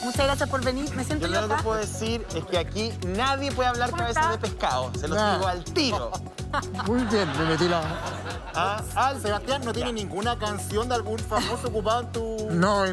Muchas gracias por venir. Me siento Yo yo lo que acá. puedo decir es que aquí nadie puede hablar ¿Cómo cabezas está? de pescado. Se los Nah. digo al tiro. Muy bien, me metí la... Sebastián, ¿no tiene ninguna canción de algún famoso ocupado en tu...? No,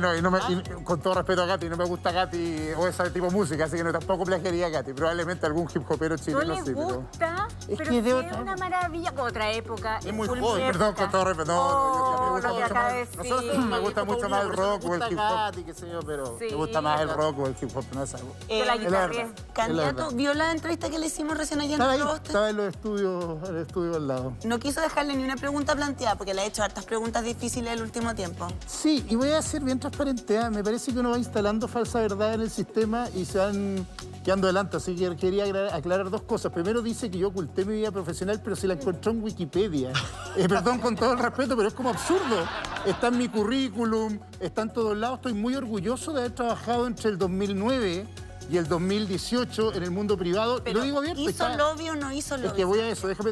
con todo respeto a Katy, no me gusta Katy o ese tipo de música, así que no tampoco plagiaría a Katy. Probablemente algún hip hopero No chileno le sí, pero... gusta, Es pero que sí de es una maravilla. Otra época. Es muy full joven. mi Perdón, época. con todo respeto. Oh, No, me gusta lo que mucho acaba más. de decir. Nosotros Me gusta mucho más el rock o el hip hop. Katy, qué sé yo, pero... Sí. Me gusta más el rock o el hip hop, no es algo. Que la Es la guitarra. verdad. Candidato, verdad. ¿vio la entrevista que le hicimos recién ayer en Estaba el ahí, Proboste? estaba en los estudios, el estudio al lado. No quiso dejarle ni una pregunta planteada porque le ha hecho hartas preguntas difíciles el último tiempo. Sí, y voy a ser bien transparente. Me parece que uno va instalando falsa verdad en el sistema y se van quedando adelante. Así que quería aclarar dos cosas. Primero, dice que yo oculté mi vida profesional, pero se la encontró en Wikipedia. Perdón, con todo el respeto, pero es como absurdo. Está en mi currículum, está en todos lados. Estoy muy orgulloso de haber trabajado entre el 2009 y el 2018 en el mundo privado. Y Pero, lo digo abierto. ¿hizo está- lobby o no hizo lobby? Es que voy a eso, déjame.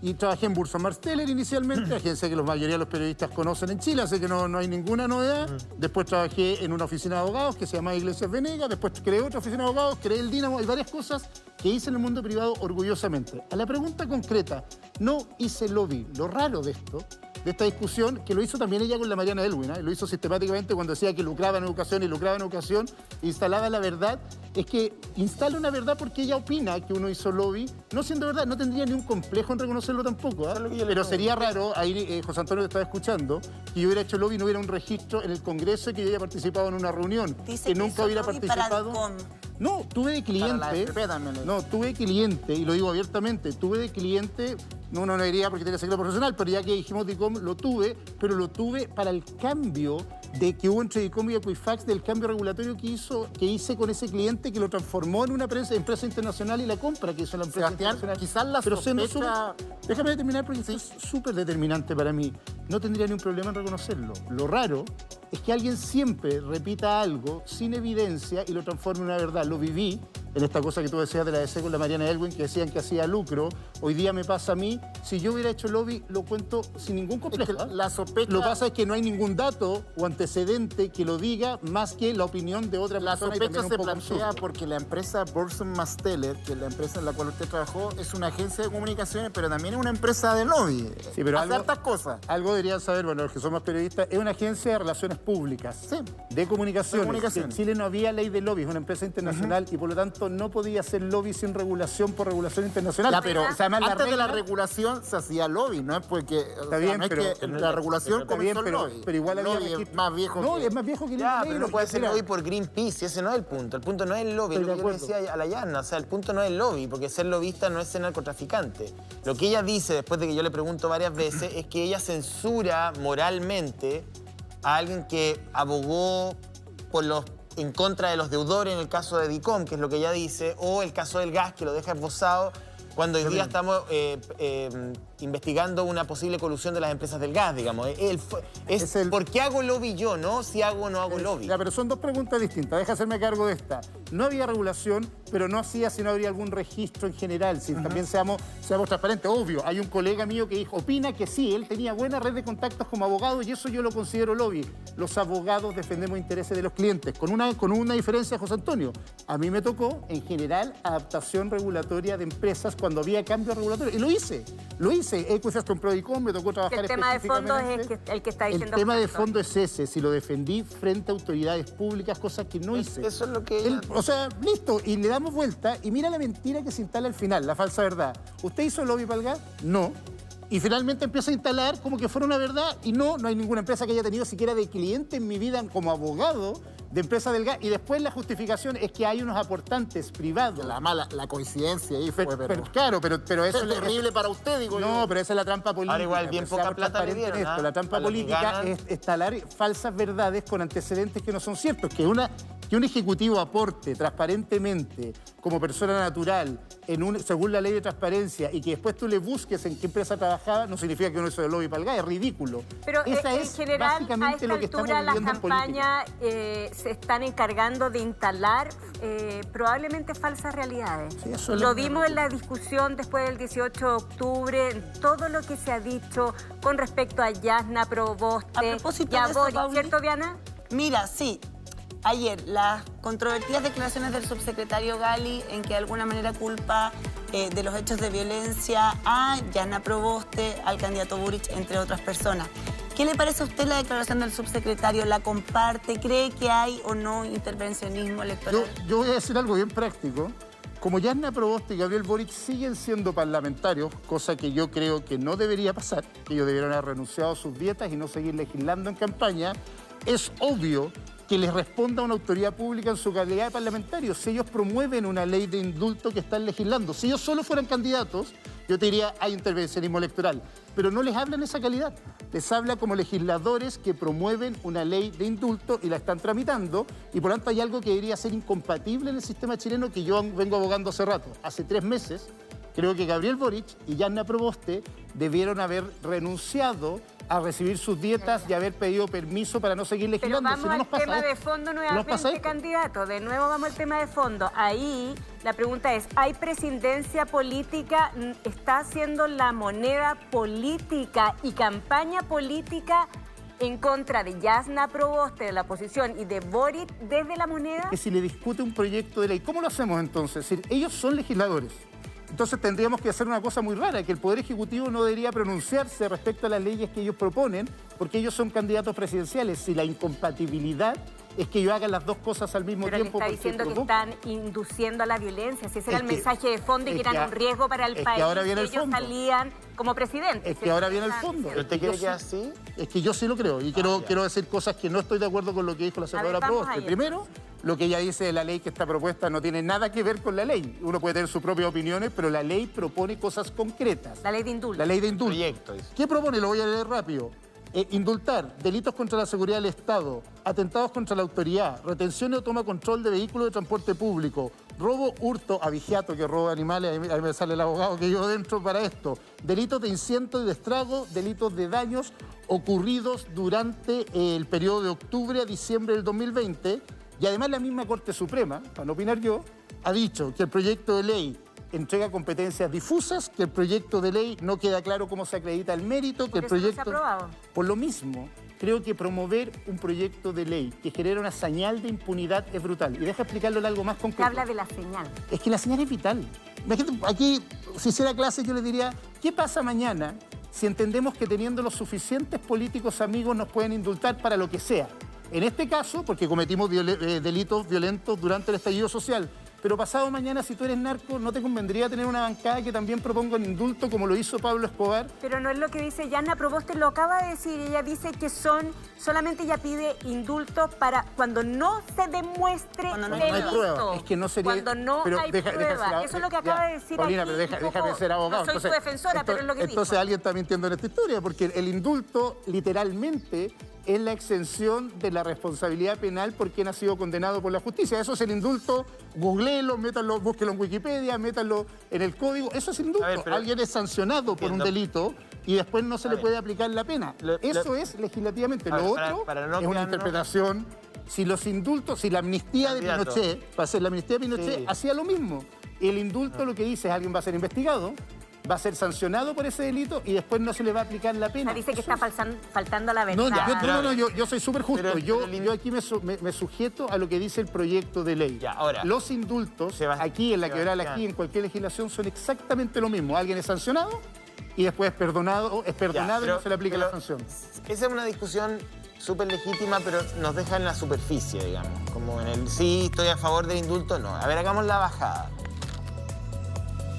Y trabajé en Bursa Marsteller inicialmente, agencia que la mayoría de los periodistas conocen en Chile, así que no hay ninguna novedad. Después trabajé en una oficina de abogados que se llama Iglesias Venegas, después creé otra oficina de abogados, creé el Dínamo, hay varias cosas que hice en el mundo privado orgullosamente. A la pregunta concreta, no hice lobby. Lo raro de esta discusión, que lo hizo también ella con la Mariana Elwin, lo hizo sistemáticamente cuando decía que lucraba en educación y lucraba en educación, instalaba la verdad, es que instala una verdad porque ella opina que uno hizo lobby, no siendo verdad, no tendría ni un complejo en reconocerlo tampoco, pero sería raro, ahí José Antonio te estaba escuchando, que yo hubiera hecho lobby y no hubiera un registro en el Congreso y que yo haya participado en una reunión, Dice que que nunca hizo hubiera lobby para participado. Alcom. No, tuve de cliente. Para la FP también. No, tuve cliente, y lo digo abiertamente, tuve de cliente, no diría porque tenía secreto profesional, pero ya que dijimos DICOM, lo tuve, pero lo tuve para el cambio que hubo entre DICOM y Equifax, del cambio regulatorio que hice con ese cliente, que lo transformó en una empresa internacional y la compra que hizo la empresa Sebastián, internacional. quizás la Pero siendo sospecha... déjame terminar porque esto es súper determinante para mí. No tendría ningún problema en reconocerlo. Lo raro es que alguien siempre repita algo sin evidencia y lo transforme en una verdad. Lo viví en esta cosa que tú decías de la DC con la Mariana Elwin, que decían que hacía lucro. Hoy día me pasa a mí. Si yo hubiera hecho lobby, lo cuento sin ningún complejo. Es que la sospecha... Lo que pasa es que no hay ningún dato o antecedente que lo diga más que la opinión de otra La persona. y sospecha también un se poco plantea absurdo. porque la empresa Burson Marsteller, que es la empresa en la cual usted trabajó, es una agencia de comunicaciones, pero también es una empresa de lobby. Sí, pero hace algo- hartas cosas. Algo deberían saber, bueno, los que somos periodistas, es una agencia de relaciones públicas, Sí. de comunicaciones. De comunicaciones. En Chile no había ley de lobby, es una empresa internacional y por lo tanto no podía hacer lobby sin regulación por regulación internacional. Ya, pero O sea, además, antes de la regla- regulación se hacía lobby, ¿no? Es porque Está bien, no es pero- que la regulación Está bien, comenzó el lobby. pero igual El había lobby es registro. más viejo No, que... es más viejo que Ya, la pero ley. no puede ser Mira, lobby por Greenpeace, y ese no es el punto. El punto no es el lobby, es Estoy lo de que yo le acuerdo. decía a la Yana. O sea, el punto no es el lobby, porque ser lobista no es ser narcotraficante. Lo que ella dice, después de que yo le pregunto varias veces, es que ella censura moralmente a alguien que abogó en contra de los deudores en el caso de DICOM, que es lo que ella dice, o el caso del gas, que lo deja esbozado cuando hoy día estamos investigando una posible colusión de las empresas del gas, digamos. ¿Por qué hago lobby yo, no? Si hago o no hago lobby. Ya, pero son dos preguntas distintas. Deja hacerme cargo de esta. No había regulación, pero no hacía si no habría algún registro en general. Si también seamos transparentes. Obvio, hay un colega mío que opina que sí, él tenía buena red de contactos como abogado y eso yo lo considero lobby. Los abogados defendemos intereses de los clientes. Con una diferencia, José Antonio. A mí me tocó, en general, adaptación regulatoria de empresas cuando había cambio regulatorio. Y lo hice. Equifax compró DICOM, me tocó trabajar El tema de fondo es específicamente. el que está diciendo. El tema de José fondo es ese, si lo defendí frente a autoridades públicas, cosa que no hice. Eso es lo que ella... O sea, listo, y le damos vuelta y mira la mentira que se instala al final, la falsa verdad. ¿Usted hizo lobby para el gas? No. Y finalmente empieza a instalar como que fuera una verdad y no hay ninguna empresa que haya tenido siquiera de cliente en mi vida como abogado de empresa del gas. Y después la justificación es que hay unos aportantes privados. La coincidencia ahí fue, Claro, pero eso es terrible para usted, digo yo. No, pero esa es la trampa política. Ahora igual, bien pues, poca seamos plata le transparentes en dieron, esto. ¿ah? La trampa A lo que política ganan. es instalar falsas verdades con antecedentes que no son ciertos. Que un ejecutivo aporte transparentemente como persona natural según la ley de transparencia y que después tú le busques en qué empresa trabajaba, no significa que uno hizo el lobby para el gas, es ridículo. Pero Esa en es general, a básicamente esta lo que estamos altura, las viviendo en política. campañas se están encargando de instalar probablemente falsas realidades. Sí, eso es lo lo que vimos me en la discusión después del 18 de octubre, en todo lo que se ha dicho con respecto a Yasna, Proboste A propósito y a de eso, Boric, Pauli, ¿cierto, Diana? Mira, sí. ayer, las controvertidas declaraciones del subsecretario Gali en que de alguna manera culpa de los hechos de violencia a Jasna Proboste, al candidato Boric, entre otras personas. ¿Qué le parece a usted la declaración del subsecretario? ¿La comparte? ¿Cree que hay o no intervencionismo electoral? Yo voy a decir algo bien práctico. Como Jasna Proboste y Gabriel Boric siguen siendo parlamentarios, cosa que yo creo que no debería pasar, que ellos debieron haber renunciado a sus dietas y no seguir legislando en campaña, es obvio que les responda una autoridad pública en su calidad de parlamentarios. Si ellos promueven una ley de indulto que están legislando, si ellos solo fueran candidatos, yo te diría, hay intervencionismo electoral. Pero no les habla en esa calidad. Les habla como legisladores que promueven una ley de indulto y la están tramitando. Y por lo tanto hay algo que debería ser incompatible en el sistema chileno que yo vengo abogando hace rato. Hace 3 meses, creo que Gabriel Boric y Jasna Proboste debieron haber renunciado a recibir sus dietas y haber pedido permiso para no seguir legislando. Pero vamos al tema de fondo nuevamente, candidato. De nuevo vamos al tema de fondo. Ahí la pregunta es, ¿hay presidencia política? ¿Está haciendo la moneda política y campaña política en contra de Jasna Proboste, de la oposición, y de Boric desde la moneda? Que si le discute un proyecto de ley, ¿cómo lo hacemos entonces? Es decir, ellos son legisladores. Entonces tendríamos que hacer una cosa muy rara, que el Poder Ejecutivo no debería pronunciarse respecto a las leyes que ellos proponen, porque ellos son candidatos presidenciales. Si la incompatibilidad es que ellos hagan las dos cosas al mismo tiempo. Pero le está diciendo que están induciendo a la violencia. Si ese era el mensaje de fondo y que eran un riesgo para el país, ahora viene el ellos fondo. Salían como presidentes. Es que ahora viene el fondo. ¿Pero usted cree que es así? Es que yo sí lo creo. Y quiero decir cosas que no estoy de acuerdo con lo que dijo la senadora Proboste. Primero, lo que ella dice de la ley que está propuesta no tiene nada que ver con la ley. Uno puede tener sus propias opiniones, pero la ley propone cosas concretas. La ley de indulto. La ley de indulto. Proyecto, dice. ¿Qué propone? Lo voy a leer rápido. Indultar delitos contra la seguridad del Estado, atentados contra la autoridad, retención o toma control de vehículos de transporte público, robo, hurto, abigeato, que roba animales, ahí me sale el abogado que yo dentro para esto, delitos de incendio y de estrago, delitos de daños ocurridos durante el periodo de octubre a diciembre del 2020, y además la misma Corte Suprema, para no opinar yo, ha dicho que el proyecto de ley entrega competencias difusas, que el proyecto de ley no queda claro cómo se acredita el mérito, que el proyecto... No se ha aprobado. Por lo mismo, creo que promover un proyecto de ley que genera una señal de impunidad es brutal. Y deja explicarlo en algo más concreto. Se habla de la señal. Es que la señal es vital. Imagínate, aquí, si hiciera clase, yo les diría, ¿qué pasa mañana si entendemos que teniendo los suficientes políticos amigos nos pueden indultar para lo que sea? En este caso, porque cometimos delitos violentos durante el estallido social. Pero pasado mañana, si tú eres narco, ¿no te convendría tener una bancada que también proponga un indulto como lo hizo Pablo Escobar? Pero no es lo que dice Jasna Proboste, lo acaba de decir. Ella dice que solamente ella pide indultos para cuando no se demuestre no hay prueba. Es que no sería... Cuando no hay prueba. Eso es lo que acaba de decir Paulina, aquí. pero déjame ser abogado. No soy su defensora, pero es lo que dijo. Entonces alguien está mintiendo en esta historia, porque el indulto literalmente es la exención de la responsabilidad penal por quien ha sido condenado por la justicia. Eso es el indulto, googleelo, métanlo, búsquelo en Wikipedia, métanlo en el código. Eso es indulto. Ver, alguien es sancionado por un delito y después no se le puede aplicar la pena. Eso es legislativamente. Lo otro es una interpretación. Si los indultos, si la amnistía de Pinochet, para hacer la amnistía de Pinochet, hacía lo mismo. El indulto lo que dice es alguien va a ser investigado, va a ser sancionado por ese delito y después no se le va a aplicar la pena. O sea, dice que está faltando a la verdad. Yo soy súper justo. Yo aquí me sujeto a lo que dice el proyecto de ley. Ya, ahora, los indultos, aquí en la Quebrada, aquí en cualquier legislación, son exactamente lo mismo. Alguien es sancionado y después es perdonado y no se le aplica la sanción. Esa es una discusión súper legítima, pero nos deja en la superficie, digamos. Como en el sí, estoy a favor del indulto, no. A ver, hagamos la bajada.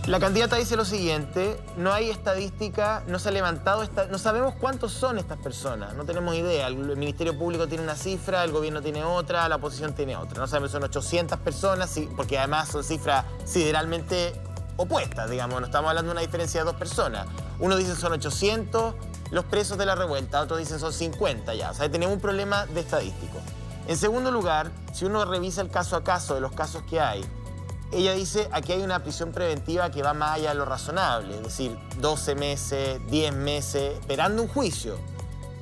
La candidata dice lo siguiente, no hay estadística, no se ha levantado, no sabemos cuántos son estas personas, no tenemos idea. El Ministerio Público tiene una cifra, el gobierno tiene otra, la oposición tiene otra. No sabemos si son 800 personas, porque además son cifras sideralmente opuestas, digamos. No estamos hablando de una diferencia de 2 personas. Uno dice son 800 los presos de la revuelta, otros dicen son 50 ya. O sea, tenemos un problema de estadístico. En segundo lugar, si uno revisa el caso a caso de los casos que hay, ella dice, aquí hay una prisión preventiva que va más allá de lo razonable, es decir, 12 meses, 10 meses, esperando un juicio.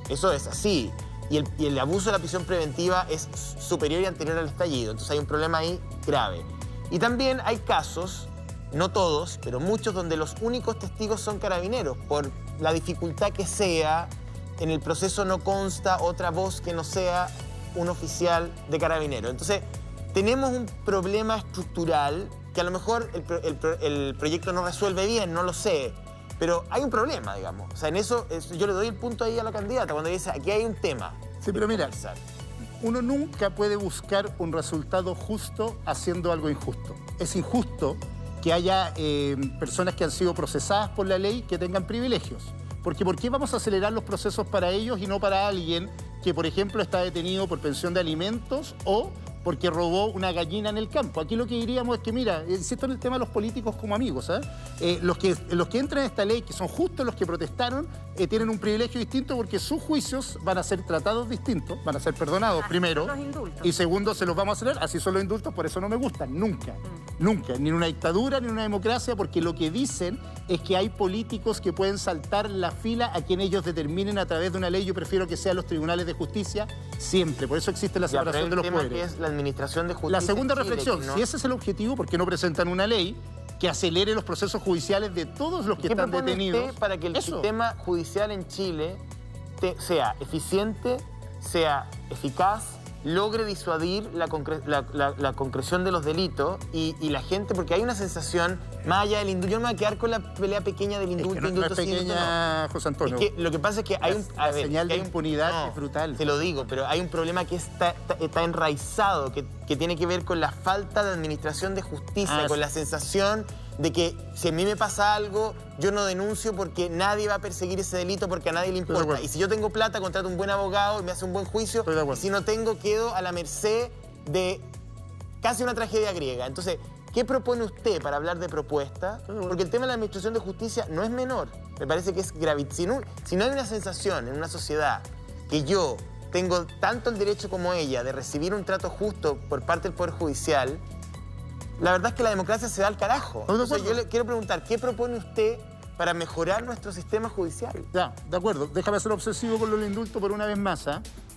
Eso es así. Y el abuso de la prisión preventiva es superior y anterior al estallido. Entonces hay un problema ahí grave. Y también hay casos, no todos, pero muchos, donde los únicos testigos son carabineros. Por la dificultad que sea, en el proceso no consta otra voz que no sea un oficial de Carabineros. Entonces, tenemos un problema estructural que a lo mejor el proyecto no resuelve bien, no lo sé, pero hay un problema, digamos. O sea, en eso yo le doy el punto ahí a la candidata cuando dice, aquí hay un tema. Sí, pero mira, uno nunca puede buscar un resultado justo haciendo algo injusto. Es injusto que haya personas que han sido procesadas por la ley que tengan privilegios. Porque ¿por qué vamos a acelerar los procesos para ellos y no para alguien que, por ejemplo, está detenido por pensión de alimentos o porque robó una gallina en el campo? Aquí lo que diríamos es que, mira, insisto en el tema de los políticos como amigos, los que entran en esta ley, que son justos los que protestaron, tienen un privilegio distinto porque sus juicios van a ser tratados distintos, van a ser perdonados primero, y segundo, se los vamos a acelerar. Así son los indultos, por eso no me gustan, nunca, nunca, ni en una dictadura ni en una democracia, porque lo que dicen es que hay políticos que pueden saltar la fila a quien ellos determinen a través de una ley. Yo prefiero que sean los tribunales de justicia siempre, por eso existe la separación de los poderes. Que es la administración de justicia. La segunda en Chile, reflexión, si ese es el objetivo, ¿por qué no presentan una ley que acelere los procesos judiciales de todos los que están detenidos? ¿Qué propone usted para que el sistema judicial en Chile sea eficiente, sea eficaz, logre disuadir la concreción de los delitos y la gente, porque hay una sensación, más allá del indulto, yo no me voy a quedar con la pelea pequeña del indulto, no es pequeña, José Antonio. Es que lo que pasa es que hay la señal de impunidad es brutal. Te lo digo, pero hay un problema que está enraizado, que tiene que ver con la falta de administración de justicia, con la sensación de que si a mí me pasa algo, yo no denuncio porque nadie va a perseguir ese delito porque a nadie le importa. Y si yo tengo plata, contrato un buen abogado y me hace un buen juicio. Y si no tengo, quedo a la merced de casi una tragedia griega. Entonces, ¿qué propone usted para hablar de propuesta? Porque el tema de la administración de justicia no es menor. Me parece que es gravísimo. Si no hay una sensación en una sociedad que yo tengo tanto el derecho como ella de recibir un trato justo por parte del Poder Judicial, la verdad es que la democracia se da al carajo. Entonces, yo le quiero preguntar, ¿qué propone usted para mejorar nuestro sistema judicial? Ya, de acuerdo. Déjame ser obsesivo con lo del indulto por una vez más,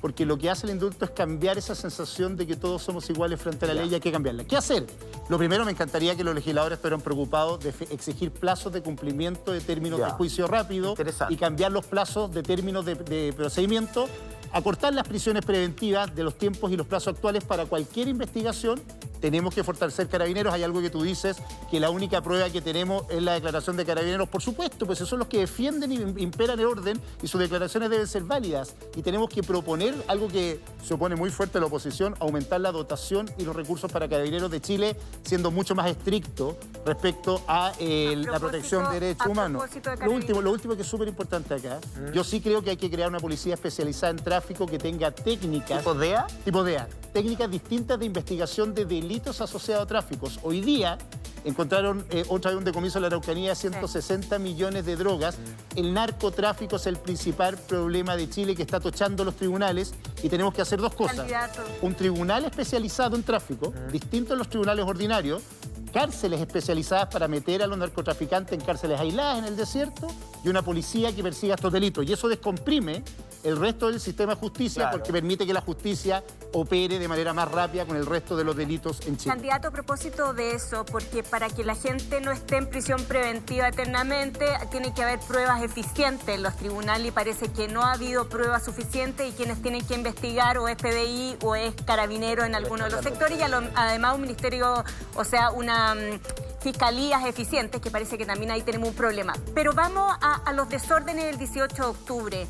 porque lo que hace el indulto es cambiar esa sensación de que todos somos iguales frente a la ley y hay que cambiarla. ¿Qué hacer? Lo primero, me encantaría que los legisladores estuvieran preocupados de exigir plazos de cumplimiento de términos de juicio rápido y cambiar los plazos de términos de procedimiento, acortar las prisiones preventivas de los tiempos y los plazos actuales para cualquier investigación. Tenemos que fortalecer Carabineros. Hay algo que tú dices, que la única prueba que tenemos es la declaración de Carabineros. Por supuesto, pues esos son los que defienden y imperan el orden y sus declaraciones deben ser válidas. Y tenemos que proponer algo que se opone muy fuerte a la oposición, aumentar la dotación y los recursos para Carabineros de Chile, siendo mucho más estricto respecto a la protección de derechos humanos. Lo último que es súper importante acá, yo sí creo que hay que crear una policía especializada en tráfico que tenga técnicas... ¿Tipo DEA? Tipo DEA. Técnicas distintas de investigación de delitos asociados a tráficos. Hoy día encontraron otra vez un decomiso en la Araucanía, 160 millones de drogas. El narcotráfico es el principal problema de Chile que está tochando los tribunales y tenemos que hacer dos cosas. Un tribunal especializado en tráfico, distinto a los tribunales ordinarios, cárceles especializadas para meter a los narcotraficantes en cárceles aisladas en el desierto y una policía que persiga estos delitos. Y eso descomprime el resto del sistema de justicia porque permite que la justicia opere de manera más rápida con el resto de los delitos en Chile. Candidato, a propósito de eso, porque para que la gente no esté en prisión preventiva eternamente, tiene que haber pruebas eficientes en los tribunales y parece que no ha habido pruebas suficientes y quienes tienen que investigar o es PDI o es Carabinero en alguno de los sectores y además un ministerio, o sea, una... fiscalías eficientes, que parece que también ahí tenemos un problema. Pero vamos a los desórdenes del 18 de octubre.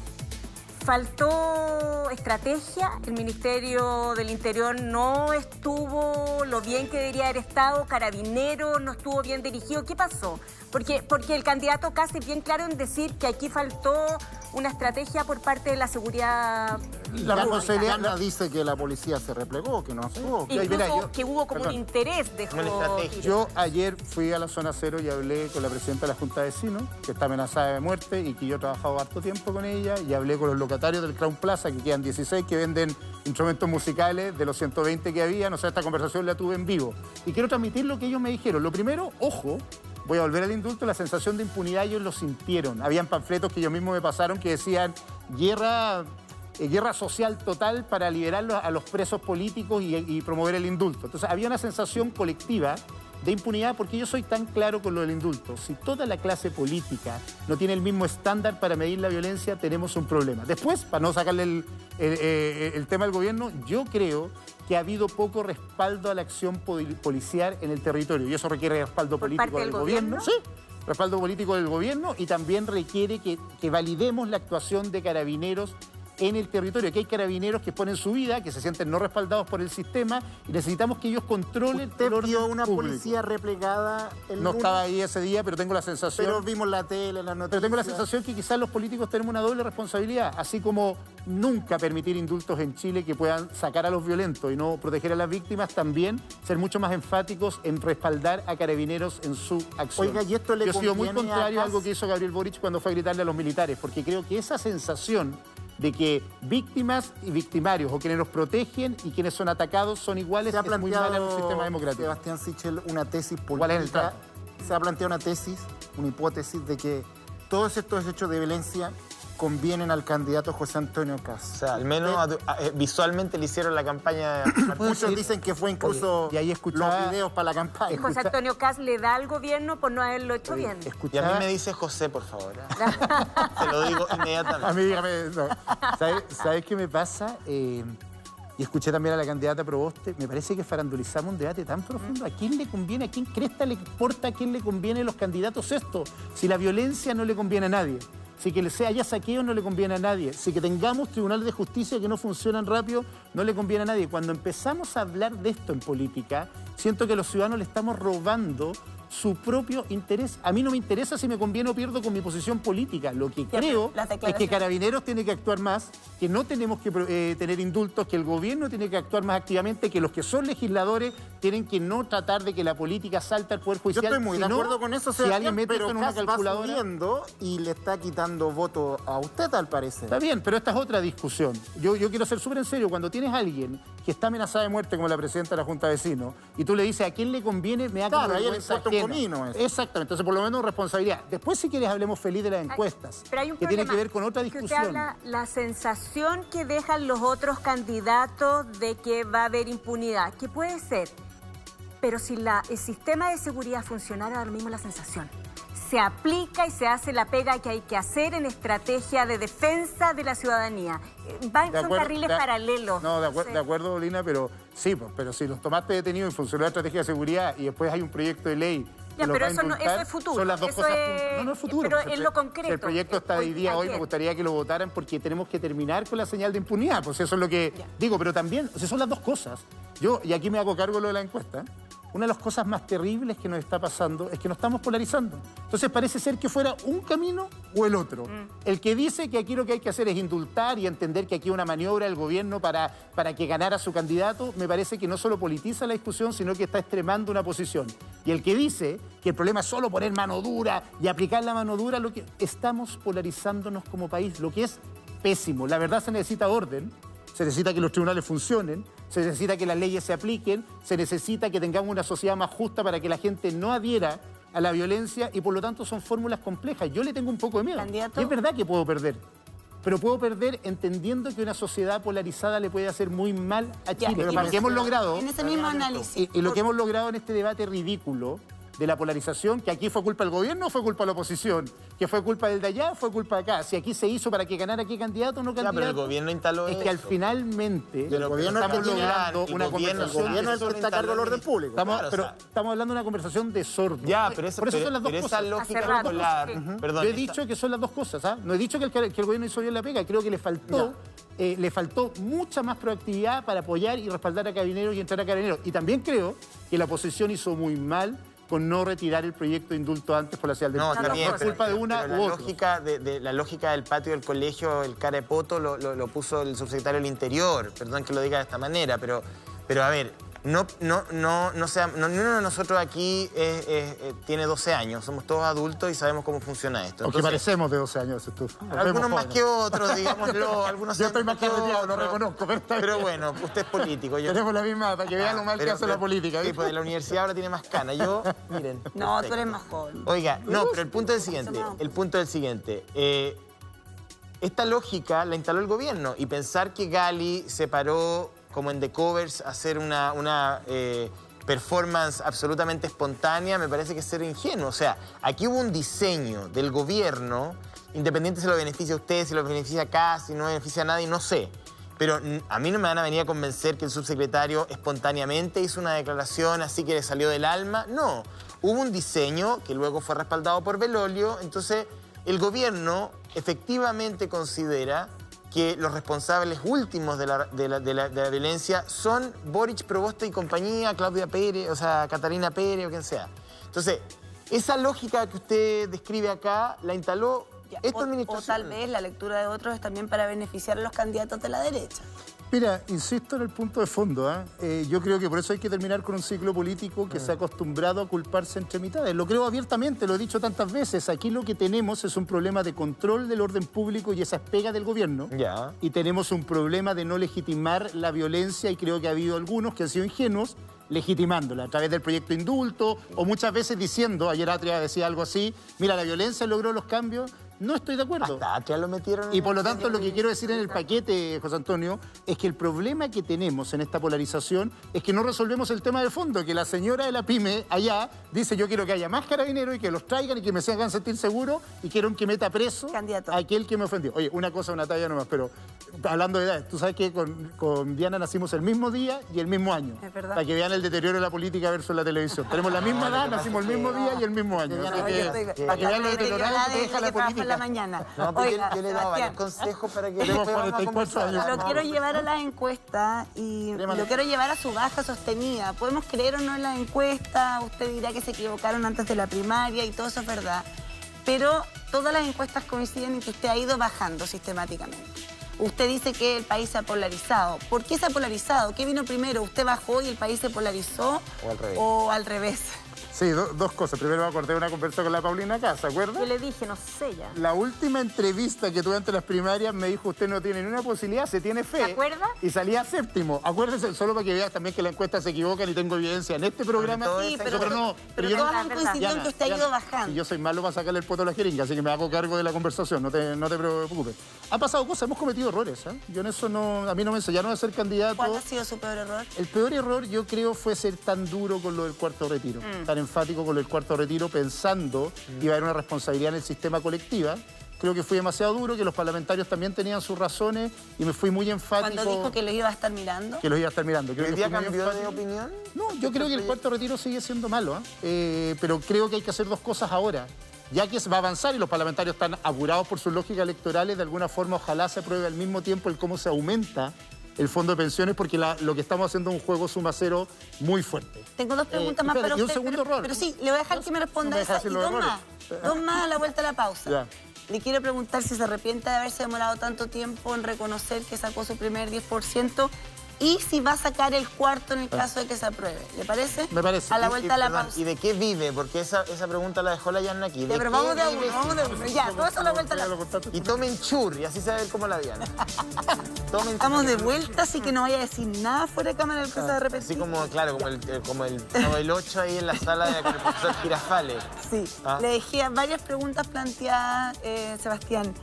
¿Faltó estrategia? ¿El Ministerio del Interior no estuvo lo bien que debería haber estado? ¿Carabinero no estuvo bien dirigido? ¿Qué pasó? Porque el candidato casi bien claro en decir que aquí faltó una estrategia por parte de la seguridad. La responsabilidad dice que la policía se replegó, que no actuó. Incluso que hubo como un interés de estrategia. Yo ayer fui a la zona cero y hablé con la presidenta de la Junta de Vecinos, que está amenazada de muerte y que yo he trabajado harto tiempo con ella, y hablé con los locatarios del Crown Plaza, que quedan 16, que venden instrumentos musicales de los 120 que había. O sea, esta conversación la tuve en vivo. Y quiero transmitir lo que ellos me dijeron. Lo primero, ojo, voy a volver al indulto, la sensación de impunidad ellos lo sintieron. Habían panfletos que ellos mismos me pasaron que decían guerra social total para liberar a los presos políticos y promover el indulto. Entonces había una sensación colectiva de impunidad, porque yo soy tan claro con lo del indulto. Si toda la clase política no tiene el mismo estándar para medir la violencia, tenemos un problema. Después, para no sacarle el tema al gobierno, yo creo que ha habido poco respaldo a la acción policial en el territorio, y eso requiere respaldo político del gobierno. Sí, respaldo político del gobierno, y también requiere que validemos la actuación de carabineros en el territorio, que hay carabineros que ponen su vida, que se sienten no respaldados por el sistema, y necesitamos que ellos controlen el orden vio una público. policía replegada el lunes? Estaba ahí ese día, pero tengo la sensación... Pero vimos la tele, las noticias... Pero tengo la sensación que quizás los políticos tenemos una doble responsabilidad, así como nunca permitir indultos en Chile que puedan sacar a los violentos y no proteger a las víctimas, también ser mucho más enfáticos en respaldar a carabineros en su acción. Oiga, ¿y esto le Yo he sido muy conviene contrario a algo Kast? que hizo Gabriel Boric cuando fue a gritarle a los militares, porque creo que esa sensación de que víctimas y victimarios, o quienes los protegen y quienes son atacados, son iguales, Se ha es muy mala en un planteado, sistema democrático. Sebastián Sichel, una tesis ¿Cuál es el política. trato? Se ha planteado una tesis, una hipótesis de que todos estos hechos de violencia convienen al candidato José Antonio Kast. O sea, al menos visualmente le hicieron la campaña. Muchos dicen que fue incluso Oye, y ahí escuchaba- los videos para la campaña. José Antonio Kast le da al gobierno por no haberlo hecho bien. Y a Escuchaba- mí me dice José, por favor. Te lo digo inmediatamente. A mí, dígame, no. ¿Sabes qué me pasa? Y escuché también a la candidata Proboste, me parece que farandulizamos un debate tan profundo. ¿A quién le conviene, a quién cresta le importa, a quién le conviene los candidatos esto? Si la violencia no le conviene a nadie, si que haya saqueo no le conviene a nadie, si que tengamos tribunales de justicia que no funcionan rápido no le conviene a nadie. Cuando empezamos a hablar de esto en política, siento que a los ciudadanos le estamos robando su propio interés. A mí no me interesa si me conviene o pierdo con mi posición política. Lo que creo las es que declaraciones. Carabineros tiene que actuar más, que no tenemos que tener indultos, que el gobierno tiene que actuar más activamente, que los que son legisladores tienen que no tratar de que la política salte al Poder Yo Judicial. estoy muy de Si no, acuerdo con eso, si alguien mete pero esto en una Kast va calculadora... subiendo y le está quitando voto a usted, al parecer. Está bien, pero esta es otra discusión. Yo quiero ser súper en serio. Cuando tienes a alguien que está amenazada de muerte, como la presidenta de la Junta de Vecinos, y tú le dices a quién le conviene, me da como Claro, ahí le vergüenza importa un ajena. comino eso. Exactamente, entonces por lo menos responsabilidad. Después, si quieres, hablemos feliz de las encuestas, Pero hay un que tiene problema, que ver con otra que usted discusión. habla la sensación que dejan los otros candidatos de que va a haber impunidad, que puede ser, pero si el sistema de seguridad funcionara, ahora mismo la sensación se aplica y se hace la pega que hay que hacer en estrategia de defensa de la ciudadanía. Son carriles paralelos. No, de Sí. acuerdo, Lina, pero sí, pero si los tomaste detenidos en función de la estrategia de seguridad y después hay un proyecto de ley... Ya, que los pero va a eso indultar, es futuro. Son las dos Eso cosas. es- No es futuro. pero pues, en lo concreto. El proyecto está hoy día, me gustaría que lo votaran porque tenemos que terminar con la señal de impunidad. Pues eso es lo que digo, pero también, o sea, son las dos cosas. Y aquí me hago cargo de lo de la encuesta. Una de las cosas más terribles que nos está pasando es que nos estamos polarizando. Entonces parece ser que fuera un camino o el otro. El que dice que aquí lo que hay que hacer es indultar y entender que aquí hay una maniobra del gobierno para que ganara su candidato, me parece que no solo politiza la discusión, sino que está extremando una posición. Y el que dice que el problema es solo poner mano dura y aplicar la mano dura, lo que estamos polarizándonos como país, lo que es pésimo. La verdad, se necesita orden. Se necesita que los tribunales funcionen, se necesita que las leyes se apliquen, se necesita que tengamos una sociedad más justa para que la gente no adhiera a la violencia y por lo tanto son fórmulas complejas. Yo le tengo un poco de miedo. Candidato. Y es verdad que puedo perder, pero puedo perder entendiendo que una sociedad polarizada le puede hacer muy mal a Ya, Chile. y Lo que hemos logrado... En ese mismo análisis. Y lo que hemos logrado en este debate ridículo de la polarización, que aquí fue culpa del gobierno o fue culpa de la oposición, que fue culpa del de allá o fue culpa de acá, si aquí se hizo para que ganara qué candidato o no Ya, candidato. pero el gobierno instaló Es que al eso. finalmente Pero el gobierno estamos es que logrando el una gobierno- conversación... El gobierno es el que está a cargo del orden público. Claro, Pero o sea, estamos hablando de una conversación de sordos. Ya, pero, Por eso son las dos pero cosas. esa lógica Hace rato, bipolar, sí. perdón, Yo he esa- dicho que son las dos cosas, ¿ah? No he dicho que el gobierno hizo bien la pega, creo que le faltó mucha más proactividad para apoyar y respaldar a Carabineros y entrar a Carabineros. Y también creo que la oposición hizo muy mal con no retirar el proyecto de indulto antes por la señal de No, está bien, es culpa de una pero u la otra. lógica la lógica del patio del colegio, el cara de poto, lo puso el subsecretario del Interior. Perdón que lo diga de esta manera, pero a ver, ni uno de nosotros aquí tiene 12 años, somos todos adultos y sabemos cómo funciona esto. Aunque Entonces, parecemos de 12 años, tú. Nos algunos vemos más jóvenes. que otros, digámoslo. Algunos Yo estoy años más que retirado, lo otros. reconozco, pero está Pero bien. bueno, usted es político. Yo... Tenemos la misma, para que vean lo mal que hace la política. Sí, ¿viste? pues la universidad ahora tiene más cana. Yo, miren. No, tú perfecto. eres más joven. Oiga, no, pero el punto es el siguiente. No. El punto es el siguiente. Esta lógica la instaló el gobierno y pensar que Gali se paró como en The Covers a hacer performance absolutamente espontánea, me parece que es ser ingenuo. O sea, aquí hubo un diseño del gobierno, independiente si lo beneficia a usted, si lo beneficia acá, si no beneficia a nadie, no sé. Pero a mí no me van a venir a convencer que el subsecretario espontáneamente hizo una declaración así que le salió del alma. No, hubo un diseño que luego fue respaldado por Belolio. Entonces, el gobierno efectivamente considera que los responsables últimos de la violencia son Boric, Proboste y compañía, Claudia Pérez, o sea, Catalina Pérez o quien sea. Entonces, esa lógica que usted describe acá la instaló esta administración. O tal vez la lectura de otros es también para beneficiar a los candidatos de la derecha. Mira, insisto en el punto de fondo. Yo creo que por eso hay que terminar con un ciclo político que se ha acostumbrado a culparse entre mitades. Lo creo abiertamente, lo he dicho tantas veces. Aquí lo que tenemos es un problema de control del orden público y esa es pega del gobierno. Ya. Y tenemos un problema de no legitimar la violencia y creo que ha habido algunos que han sido ingenuos legitimándola a través del proyecto indulto o muchas veces diciendo, ayer Atria decía algo así, mira, la violencia logró los cambios. No estoy de acuerdo. Hasta Atria lo metieron. Y por lo tanto lo que quiero decir en el paquete, José Antonio, es que el problema que tenemos en esta polarización es que no resolvemos el tema de fondo, que la señora de la pyme allá dice yo quiero que haya más carabineros y que los traigan y que me hagan sentir seguro y quiero que meta preso Candidato. a aquel que me ofendió. Oye, una cosa, una talla nomás, pero hablando de edades, tú sabes que con Diana nacimos el mismo día y el mismo año. Es verdad. Para que vean el deterioro de la política versus la televisión. Tenemos la misma edad, nacimos el mismo día y el mismo año. Así que, para que vean lo deteriorado que deja la política. En la mañana. No, pero Oiga, yo le he dado varios Sebastián, consejos para que Tenemos después vamos a 44 años. conversar. lo quiero llevar a las encuestas y lo quiero llevar a su baja sostenida. Podemos creer o no en las encuestas, usted dirá que se equivocaron antes de la primaria y todo eso es verdad. Pero todas las encuestas coinciden en que usted ha ido bajando sistemáticamente. Usted dice que el país se ha polarizado. ¿Por qué se ha polarizado? ¿Qué vino primero? ¿Usted bajó y el país se polarizó? O al revés. ¿O al revés? Sí, dos cosas. Primero me acordé de una conversación con la Paulina acá, ¿se acuerda? Yo le dije, no sé ya. La última entrevista que tuve ante las primarias me dijo usted no tiene ni una posibilidad, se tiene fe. ¿Se acuerda? Y salía séptimo. Acuérdese, solo para que veas también que las encuestas se equivocan y tengo evidencia en este programa. Sí, pero yo todos no- han coincidido en que usted ha ido bajando. Y yo soy malo para sacarle el poto a la jeringa, así que me hago cargo de la conversación, no te preocupes. Han pasado cosas, hemos cometido errores. Yo en eso no, a mí no me enseñaron a ser candidato. ¿Cuál ha sido su peor error? El peor error yo creo fue ser tan duro con lo del cuarto retiro, tan enfático con lo del cuarto retiro pensando que iba a haber una responsabilidad en el sistema colectiva. Creo que fui demasiado duro, que los parlamentarios también tenían sus razones y me fui muy enfático. Cuando dijo que lo iba a estar mirando. Que los iba a estar mirando. Creo ¿Hoy que día fui muy cambió de enfático. opinión? No, yo creo que el cuarto retiro sigue siendo malo, pero creo que hay que hacer dos cosas ahora. Ya que se va a avanzar y los parlamentarios están apurados por sus lógicas electorales, de alguna forma ojalá se apruebe al mismo tiempo el cómo se aumenta el fondo de pensiones, porque lo que estamos haciendo es un juego suma cero muy fuerte. Tengo dos preguntas más espérate, para y un usted. segundo error. Pero sí, le voy a dejar que me responda No me deja esa. Y decir los dos más. errores. Dos más a la vuelta a la pausa. Ya. Le quiero preguntar si se arrepiente de haberse demorado tanto tiempo en reconocer que sacó su primer 10% y si va a sacar el cuarto en el caso de que se apruebe. ¿Le parece? Me parece. A la vuelta a la Perdón, pausa. ¿y de qué vive? Porque esa pregunta la dejó la Yanna aquí. Ya, pero vamos de a uno, vamos de uno. Ya, todo eso a la vuelta a la pausa. Y tomen chur, y así se va a ver como la Diana. Tomen Estamos de chur. vuelta, así que no vaya a decir nada fuera de cámara del que se de repente. Así como, claro, como el 8 ahí en la sala con el profesor Girafales. Sí, Ah. le dejé varias preguntas planteadas, Sebastián,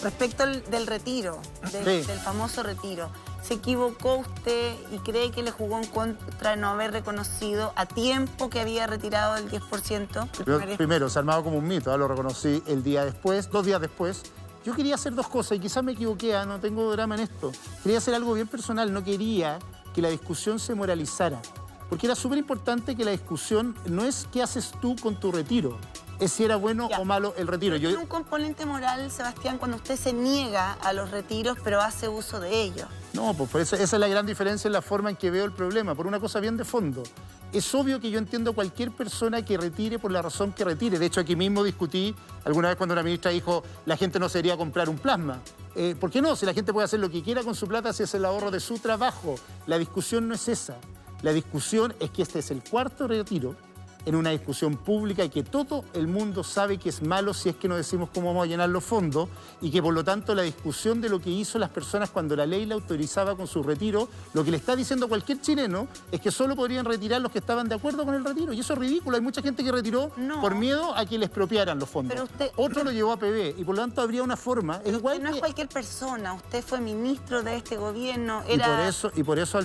respecto del retiro, del famoso retiro. ¿Se equivocó usted y cree que le jugó en contra no haber reconocido a tiempo que había retirado el 10%? Primero, se ha armado como un mito, lo reconocí el día después, 2 días después. Yo quería hacer dos cosas y quizás me equivoqué, no tengo drama en esto. Quería hacer algo bien personal, no quería que la discusión se moralizara. Porque era súper importante que la discusión no es qué haces tú con tu retiro, es si era bueno Ya. o malo el retiro. Tiene un componente moral, Sebastián, cuando usted se niega a los retiros, pero hace uso de ellos. No, pues por eso, esa es la gran diferencia en la forma en que veo el problema, por una cosa bien de fondo. Es obvio que yo entiendo a cualquier persona que retire por la razón que retire. De hecho, aquí mismo discutí alguna vez cuando una ministra dijo la gente no se iría a comprar un plasma. ¿Por qué no? Si la gente puede hacer lo que quiera con su plata, si es el ahorro de su trabajo. La discusión no es esa. La discusión es que este es el cuarto retiro en una discusión pública y que todo el mundo sabe que es malo si es que no decimos cómo vamos a llenar los fondos y que por lo tanto la discusión de lo que hizo las personas cuando la ley la autorizaba con su retiro, lo que le está diciendo cualquier chileno es que solo podrían retirar los que estaban de acuerdo con el retiro. Y eso es ridículo. Hay mucha gente que retiró por miedo a que le expropiaran los fondos. Otro lo llevó a PB y por lo tanto habría una forma. Es igual no es cualquier persona. Usted fue ministro de este gobierno. Y por eso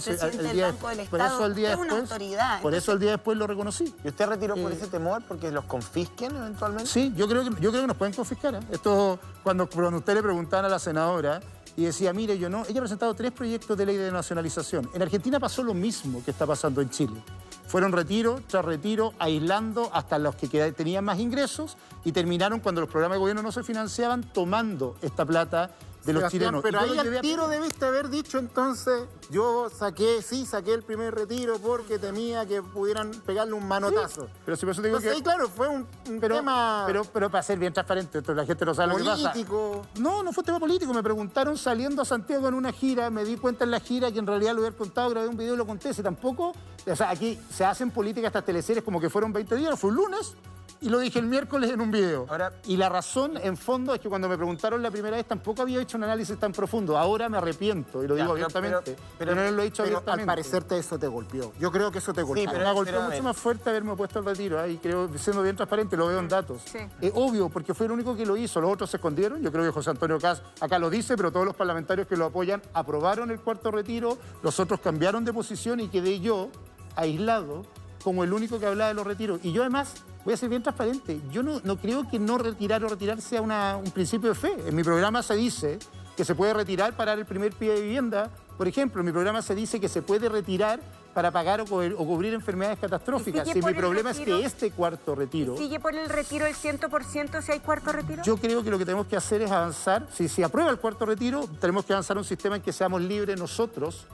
al día después lo reconocí. ¿Y usted retiró por ese temor? ¿Porque los confisquen eventualmente? Sí, yo creo que nos pueden confiscar. Esto, cuando usted le preguntaban a la senadora y decía, mire, ella ha presentado 3 proyectos de ley de nacionalización. En Argentina pasó lo mismo que está pasando en Chile. Fueron retiro tras retiro, aislando hasta los que tenían más ingresos y terminaron cuando los programas de gobierno no se financiaban, tomando esta plata de los chilenos. Pero ahí al tiro debiste haber dicho entonces, yo saqué el primer retiro porque temía que pudieran pegarle un manotazo. Sí, pero si por eso digo entonces, que... claro, fue un tema... Pero para ser bien transparente, la gente no sabe político. Lo que pasa. No fue tema político. Me preguntaron saliendo a Santiago en una gira, me di cuenta en la gira que en realidad lo había contado, grabé un video y lo conté. Si tampoco... O sea, aquí se hacen políticas estas teleseries como que fueron 20 días, fue un lunes... Y lo dije el miércoles en un video. Y la razón, en fondo, es que cuando me preguntaron la primera vez tampoco había hecho un análisis tan profundo. Ahora me arrepiento, y lo digo abiertamente. Pero no lo he dicho abiertamente. Al parecer eso te golpeó. Yo creo que eso te golpeó. Sí, pero me golpeó mucho más fuerte haberme puesto al retiro. Y creo, siendo bien transparente, lo veo en datos. Sí. Es obvio, porque fue el único que lo hizo. Los otros se escondieron. Yo creo que José Antonio Kast acá lo dice, pero todos los parlamentarios que lo apoyan aprobaron el 4º retiro. Los otros cambiaron de posición y quedé yo aislado como el único que hablaba de los retiros. Y yo además... Voy a ser bien transparente. Yo no creo que no retirar o retirar sea un principio de fe. En mi programa se dice que se puede retirar para dar el primer pie de vivienda. Por ejemplo, en mi programa se dice que se puede retirar para pagar o cubrir enfermedades catastróficas. Si mi problema es que este 4º retiro... ¿Sigue por el retiro el 100% si hay 4º retiro? Yo creo que lo que tenemos que hacer es avanzar. Si aprueba el 4º retiro, tenemos que avanzar a un sistema en que seamos libres nosotros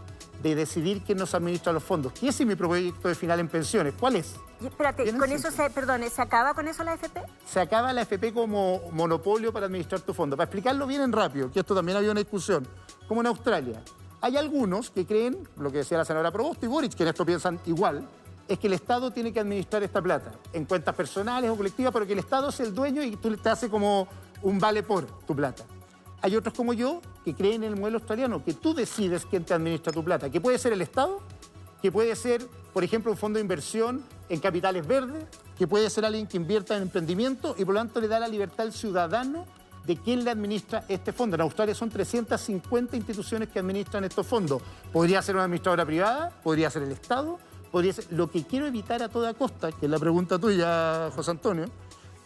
de decidir quién nos administra los fondos. ¿Qué es mi proyecto de final en pensiones? ¿Cuál es? Y espérate, con eso ¿se acaba con eso la AFP? Se acaba la AFP como monopolio para administrar tu fondo. Para explicarlo bien en rápido, que esto también había una discusión, como en Australia. Hay algunos que creen, lo que decía la senadora Provost y Boric, que en esto piensan igual, es que el Estado tiene que administrar esta plata, en cuentas personales o colectivas, pero que el Estado es el dueño y tú te hace como un vale por tu plata. Hay otros como yo que creen en el modelo australiano, que tú decides quién te administra tu plata, que puede ser el Estado, que puede ser, por ejemplo, un fondo de inversión en capitales verdes, que puede ser alguien que invierta en emprendimiento y por lo tanto le da la libertad al ciudadano de quién le administra este fondo. En Australia son 350 instituciones que administran estos fondos. Podría ser una administradora privada, podría ser el Estado, podría ser... Lo que quiero evitar a toda costa, que es la pregunta tuya, José Antonio,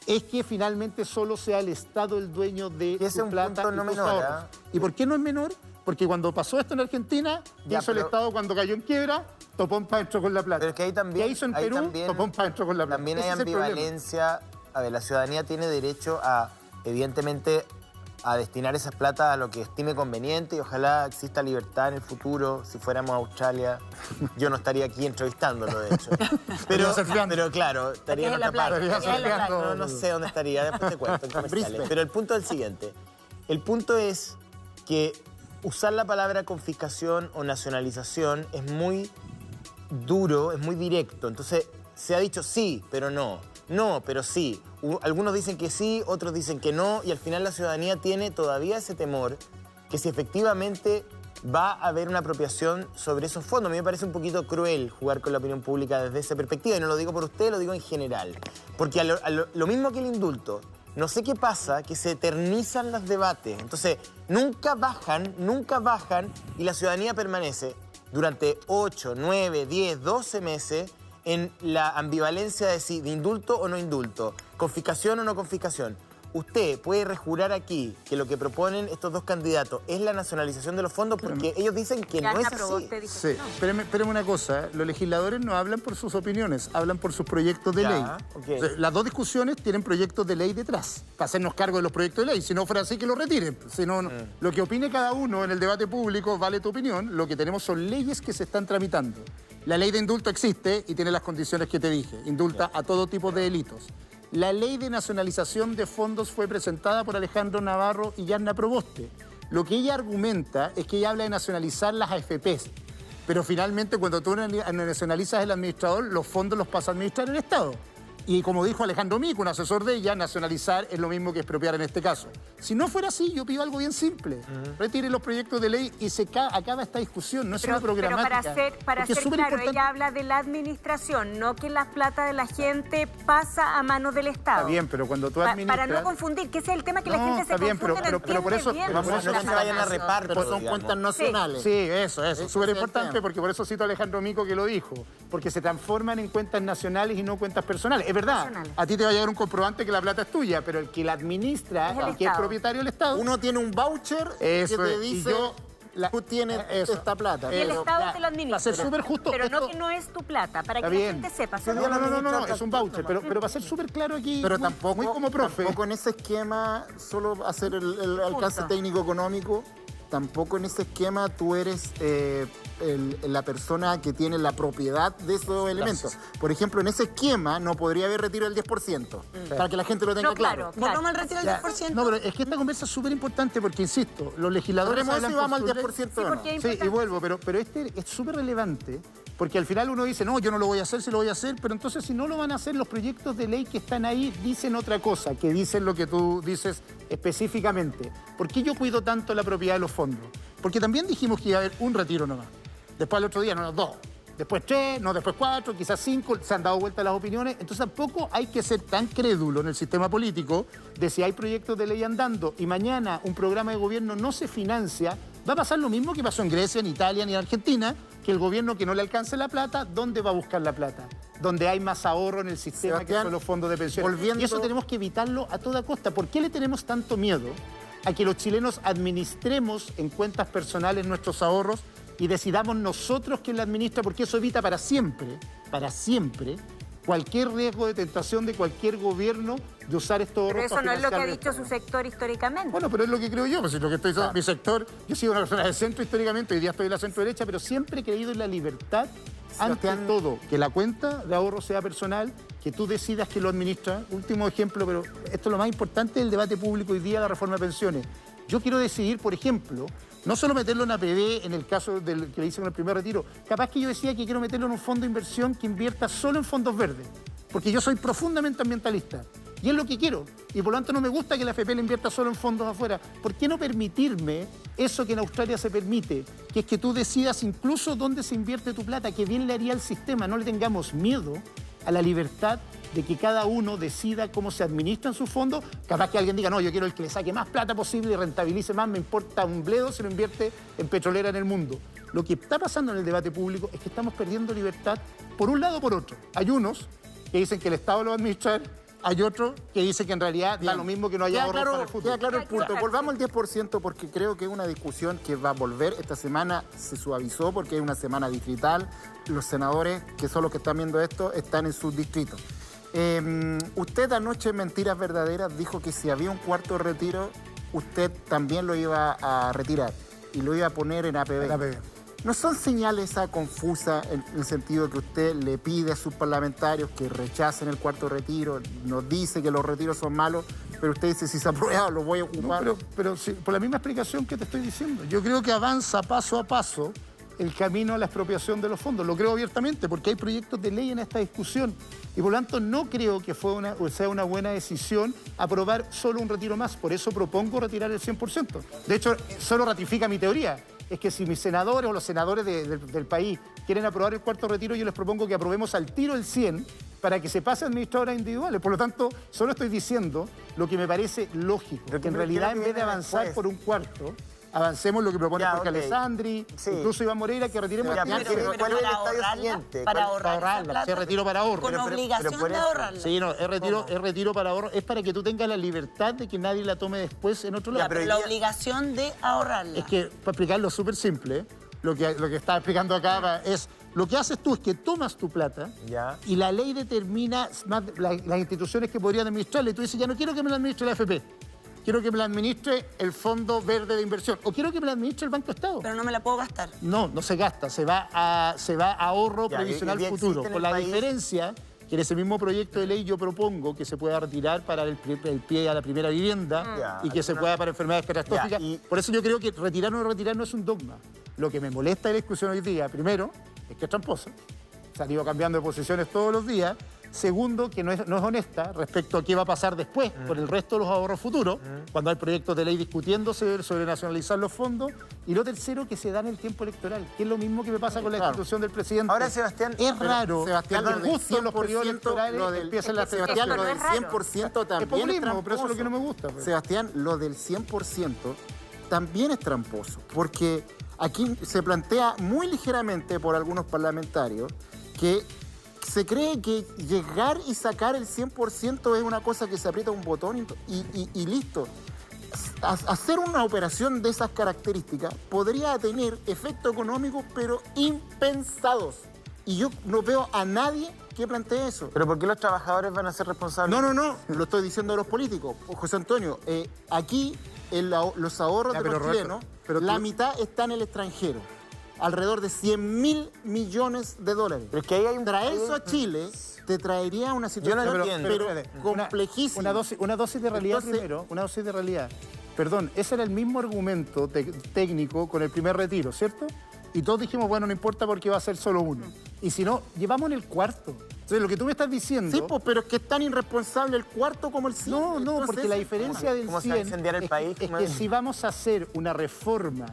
es que finalmente solo sea el Estado el dueño de su plata y sus ahorros. ¿Y por qué no es menor? Porque cuando pasó esto en Argentina, hizo el Estado cuando cayó en quiebra, topón para adentro con la plata. Pero es que ahí también... ¿Qué hizo en Perú? Topón para adentro con la plata. También hay ambivalencia. A ver, la ciudadanía tiene derecho a, evidentemente, a destinar esas plata a lo que estime conveniente y ojalá exista libertad en el futuro. Si fuéramos a Australia, yo no estaría aquí entrevistándolo, de hecho. Pero claro, estaría en otra parte. No sé dónde estaría, después te cuento en comerciales. Pero el punto es el siguiente. El punto es que usar la palabra confiscación o nacionalización es muy duro, es muy directo. Entonces, se ha dicho sí, pero no. No, pero sí. Algunos dicen que sí, otros dicen que no, y al final la ciudadanía tiene todavía ese temor que si efectivamente va a haber una apropiación sobre esos fondos. A mí me parece un poquito cruel jugar con la opinión pública desde esa perspectiva, y no lo digo por usted, lo digo en general. Porque lo mismo que el indulto, no sé qué pasa, que se eternizan los debates. Entonces, nunca bajan, y la ciudadanía permanece durante 8, 9, 10, 12 meses en la ambivalencia de si de indulto o no indulto, confiscación o no confiscación. Usted puede rejurar aquí que lo que proponen estos dos candidatos es la nacionalización de los fondos porque ellos dicen que no es así. Sí, espérame una cosa. Los legisladores no hablan por sus opiniones, hablan por sus proyectos de ley. Okay. O sea, las dos discusiones tienen proyectos de ley detrás, para hacernos cargo de los proyectos de ley. Si no fuera así, que los retiren. Si no, lo que opine cada uno en el debate público vale tu opinión. Lo que tenemos son leyes que se están tramitando. La ley de indulto existe y tiene las condiciones que te dije. Indulta a todo tipo de delitos. La ley de nacionalización de fondos fue presentada por Alejandro Navarro y Yarna Proboste. Lo que ella argumenta es que ella habla de nacionalizar las AFPs, pero finalmente cuando tú nacionalizas el administrador, los fondos los pasa a administrar el Estado. Y como dijo Alejandro Mico, un asesor de ella, nacionalizar es lo mismo que expropiar en este caso. Si no fuera así, yo pido algo bien simple. Retire los proyectos de ley y se acaba esta discusión. No es una programática. Pero para ser claro, ella habla de la administración, no que la plata de la gente pasa a manos del Estado. Está bien, pero cuando tú administras... Para no confundir, que ese es el tema que la gente se confunde, pero por eso... No se vayan a reparto, pero son cuentas nacionales. Sí, eso. Súper importante, porque por eso cito a Alejandro Mico que lo dijo. Porque se transforman en cuentas nacionales y no cuentas personales. Es verdad, a ti te va a llegar un comprobante que la plata es tuya, pero el que la administra, el que es propietario del Estado... Uno tiene un voucher que te dice... Tú tienes esta plata. Y el Estado te lo administra. Para ser súper justo... Pero no que no es tu plata, para que la gente sepa. No, es un voucher. Pero para ser súper claro aquí, pero muy como profe... Tampoco en ese esquema, solo hacer el alcance técnico-económico, tampoco en ese esquema tú eres la persona que tiene la propiedad de esos elementos. Por ejemplo, en ese esquema no podría haber retiro del 10%, para que la gente lo tenga claro. Volvamos al retiro del 10%. No, pero es que esta conversa es súper importante porque, insisto, los legisladores... vamos al 10%. Sí, y vuelvo, pero este es súper relevante porque al final uno dice, no, yo no lo voy a hacer, sí lo voy a hacer, pero entonces si no lo van a hacer, los proyectos de ley que están ahí dicen otra cosa, que dicen lo que tú dices específicamente. ¿Por qué yo cuido tanto la propiedad de los fondos? Porque también dijimos que iba a haber un retiro nomás. Después al otro día, no, 2. Después 3, no, después 4, quizás 5. Se han dado vueltas las opiniones. Entonces tampoco hay que ser tan crédulo en el sistema político de si hay proyectos de ley andando y mañana un programa de gobierno no se financia, va a pasar lo mismo que pasó en Grecia, en Italia, ni en Argentina, que el gobierno que no le alcance la plata, ¿dónde va a buscar la plata? Donde hay más ahorro en el sistema, Sebastián, que son los fondos de pensiones. Y eso tenemos que evitarlo a toda costa. ¿Por qué le tenemos tanto miedo a que los chilenos administremos en cuentas personales nuestros ahorros y decidamos nosotros quién la administra? Porque eso evita para siempre, cualquier riesgo de tentación de cualquier gobierno de usar estos ahorros. Pero eso no es lo que ha dicho su sector históricamente. Bueno, pero es lo que creo yo, pues es lo que estoy mi sector. Yo he sido una persona de centro históricamente, hoy día estoy de la centro derecha, pero siempre he creído en la libertad ante todo, que la cuenta de ahorro sea personal, que tú decidas que lo administra. Último ejemplo, pero esto es lo más importante del debate público hoy día, la reforma de pensiones. Yo quiero decidir, por ejemplo, no solo meterlo en APB en el caso del que le hice con el primer retiro, capaz que yo decía que quiero meterlo en un fondo de inversión que invierta solo en fondos verdes, porque yo soy profundamente ambientalista y es lo que quiero, y por lo tanto no me gusta que la AFP le invierta solo en fondos afuera. ¿Por qué no permitirme eso que en Australia se permite, que es que tú decidas incluso dónde se invierte tu plata, que bien le haría al sistema? No le tengamos miedo a la libertad de que cada uno decida cómo se administran sus fondos. Capaz que alguien diga, no, yo quiero el que le saque más plata posible y rentabilice más, me importa un bledo si lo invierte en petrolera en el mundo. Lo que está pasando en el debate público es que estamos perdiendo libertad por un lado o por otro. Hay unos que dicen que el Estado lo va a administrar, hay otros que dicen que en realidad da lo mismo que no haya ahorros para el futuro. Queda claro el punto. Volvamos al 10% porque creo que es una discusión que va a volver. Esta semana se suavizó porque es una semana distrital. Los senadores, que son los que están viendo esto, están en sus distritos. Usted anoche en Mentiras Verdaderas dijo que si había un cuarto retiro, usted también lo iba a retirar y lo iba a poner en APB. ¿No son señales confusas en el sentido que usted le pide a sus parlamentarios que rechacen el cuarto retiro, nos dice que los retiros son malos, pero usted dice si se aprueba lo voy a ocupar? No, pero sí, por la misma explicación que te estoy diciendo. Yo creo que avanza paso a paso el camino a la expropiación de los fondos. Lo creo abiertamente porque hay proyectos de ley en esta discusión y por lo tanto no creo que sea una buena decisión aprobar solo un retiro más. Por eso propongo retirar el 100%. De hecho, solo ratifica mi teoría. Es que si mis senadores o los senadores del país quieren aprobar el cuarto retiro, yo les propongo que aprobemos al tiro el 100 para que se pase a administradoras individuales. Por lo tanto, solo estoy diciendo lo que me parece lógico, que en realidad en vez de avanzar por un cuarto, avancemos lo que propone Jorge Alessandri, incluso Iván Moreira, que retiremos... ¿Cuál es el estadio siguiente? Para ahorrarla. Se retiro para ahorro. Con obligación de ahorrarla. Sí, no, es retiro para ahorro. Es para que tú tengas la libertad de que nadie la tome después en otro lado. Pero la obligación de ahorrarla. Es que, para explicarlo súper simple, lo que estaba explicando acá es... Lo que haces tú es que tomas tu plata y la ley determina las instituciones que podrían administrarla. Y tú dices, ya no quiero que me la administre la AFP. Quiero que me la administre el Fondo Verde de Inversión. O quiero que me la administre el Banco Estado. Pero no me la puedo gastar. No, no se gasta. Se va a ahorro previsional futuro. Con la diferencia que en ese mismo proyecto de ley yo propongo que se pueda retirar para el pie a la primera vivienda y que se pueda para enfermedades catastróficas. Por eso yo creo que retirar o no retirar no es un dogma. Lo que me molesta de la discusión hoy día, primero, es que es tramposa. Se han ido cambiando de posiciones todos los días. Segundo, que no es honesta respecto a qué va a pasar después con el resto de los ahorros futuros, cuando hay proyectos de ley discutiéndose sobre nacionalizar los fondos. Y lo tercero, que se da en el tiempo electoral, que es lo mismo que me pasa con la institución del presidente. Ahora, Sebastián, es raro Sebastián, que justo en los periodos electorales empiecen las Sebastián, lo del 100% también es populismo, tramposo. pero eso es lo que no me gusta. Pues. Sebastián, lo del 100% también es tramposo, porque aquí se plantea muy ligeramente por algunos parlamentarios que se cree que llegar y sacar el 100% es una cosa que se aprieta un botón y listo. Hacer una operación de esas características podría tener efectos económicos, pero impensados. Y yo no veo a nadie que plantee eso. ¿Pero por qué los trabajadores van a ser responsables? No, lo estoy diciendo de los políticos. José Antonio, aquí los ahorros de los chilenos, la mitad está en el extranjero. Alrededor de 100.000 millones de dólares. Pero es que ahí hay Traer eso a Chile te traería una situación pero complejísima. Una dosis de realidad. Entonces, primero, una dosis de realidad. Perdón, ese era el mismo argumento técnico con el primer retiro, ¿cierto? Y todos dijimos, bueno, no importa porque va a ser solo uno. Y si no, llevamos en el cuarto. Entonces, lo que tú me estás diciendo... Sí, pues, pero es que es tan irresponsable el cuarto como el 100. No, Entonces, porque la diferencia del 100 ¿cómo se va a incendiar el país? es que si vamos a hacer una reforma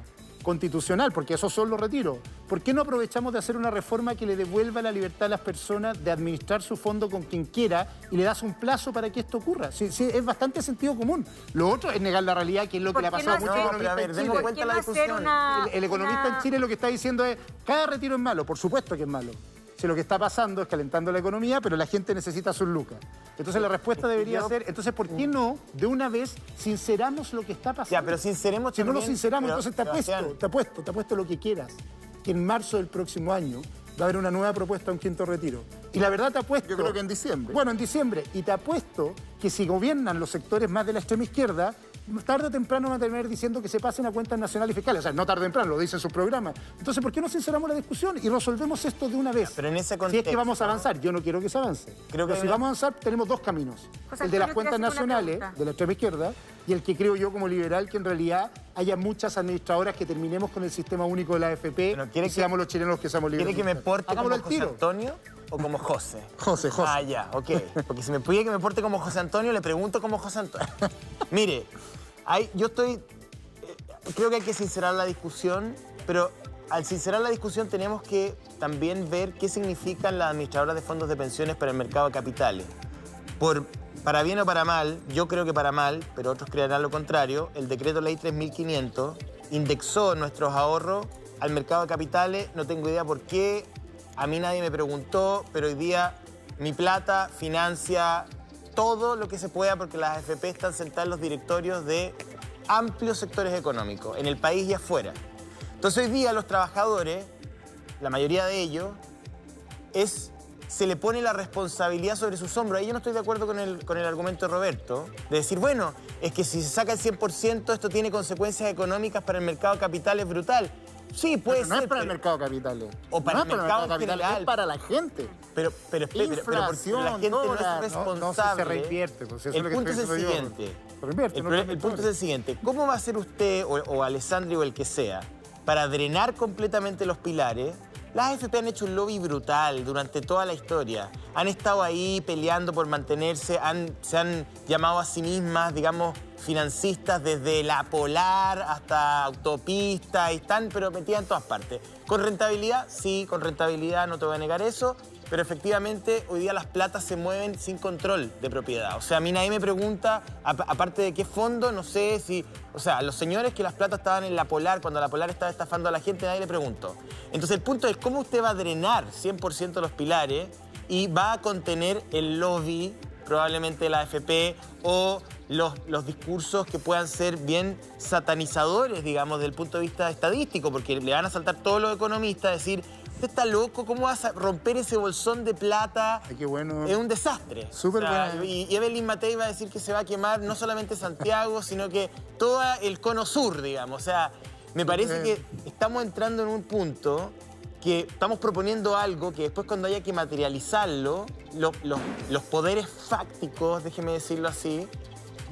constitucional, porque esos son los retiros, ¿por qué no aprovechamos de hacer una reforma que le devuelva la libertad a las personas de administrar su fondo con quien quiera y le das un plazo para que esto ocurra? Sí, es bastante sentido común. Lo otro es negar la realidad, que es lo que le ha pasado a muchos economistas en Chile. Cuenta la discusión. El economista en Chile lo que está diciendo es, cada retiro es malo, por supuesto que es malo. Si lo que está pasando es calentando la economía, pero la gente necesita sus lucas. Entonces la respuesta debería ser, entonces, ¿por qué no, de una vez, sinceramos lo que está pasando? Ya, pero sinceremos Si no lo también, sinceramos, pero, entonces te apuesto lo que quieras, que en marzo del próximo año va a haber una nueva propuesta a un quinto retiro. Y la verdad te apuesto... Yo creo que en diciembre. Bueno, en diciembre. Y te apuesto que si gobiernan los sectores más de la extrema izquierda, tarde o temprano van a terminar diciendo que se pasen a cuentas nacionales y fiscales. O sea, no tarde o temprano, lo dicen sus programas. Entonces, ¿por qué no sinceramos la discusión y resolvemos esto de una vez? Pero en ese contexto... Si es que vamos a avanzar, yo no quiero que se avance. Creo que pero si vamos a avanzar, tenemos dos caminos. El de las cuentas nacionales, de la extrema izquierda, y el que creo yo como liberal, que en realidad haya muchas administradoras que terminemos con el sistema único de la AFP y seamos los chilenos los que seamos libres. ¿Quiere que me porte como José Antonio o como José? José. Ah, ya, ok. Porque si me pide que me porte como José Antonio, le pregunto como José Antonio. Mire, creo que hay que sincerar la discusión, pero al sincerar la discusión tenemos que también ver qué significan las administradoras de fondos de pensiones para el mercado de capitales. Para bien o para mal, yo creo que para mal, pero otros creerán lo contrario, el decreto ley 3500 indexó nuestros ahorros al mercado de capitales, no tengo idea por qué, a mí nadie me preguntó, pero hoy día mi plata financia todo lo que se pueda porque las AFP están sentadas en los directorios de amplios sectores económicos, en el país y afuera. Entonces hoy día los trabajadores, la mayoría de ellos, se le pone la responsabilidad sobre sus hombros. Ahí yo no estoy de acuerdo con el argumento de Roberto, de decir, bueno, es que si se saca el 100%, esto tiene consecuencias económicas para el mercado de capitales brutal. Sí, puede ser. No es para el mercado de capitales. O para el mercado en general. Es para la gente. Pero porque la gente no es responsable. Se reinvierte. Pues eso el punto es el siguiente. El punto es el siguiente. ¿Cómo va a hacer usted o Alessandri o el que sea para drenar completamente los pilares? Las AFP han hecho un lobby brutal durante toda la historia. Han estado ahí peleando por mantenerse, se han llamado a sí mismas, digamos, financistas desde la Polar hasta autopista, y están pero metidas en todas partes. ¿Con rentabilidad? Sí, con rentabilidad, no te voy a negar eso, pero efectivamente hoy día las platas se mueven sin control de propiedad. O sea, a mí nadie me pregunta, aparte de qué fondo, no sé si... O sea, a los señores que las platas estaban en la Polar, cuando la Polar estaba estafando a la gente, nadie le preguntó. Entonces el punto es cómo usted va a drenar 100% los pilares y va a contener el lobby, probablemente de la AFP, o los discursos que puedan ser bien satanizadores, digamos, desde el punto de vista estadístico, porque le van a saltar todos los economistas a decir, usted está loco, ¿cómo vas a romper ese bolsón de plata? Ay, qué bueno. Es un desastre. Súper bueno. Y Evelyn Matei va a decir que se va a quemar no solamente Santiago, sino que todo el cono sur, digamos. O sea, me parece que estamos entrando en un punto que estamos proponiendo algo que después cuando haya que materializarlo, los poderes fácticos, déjeme decirlo así,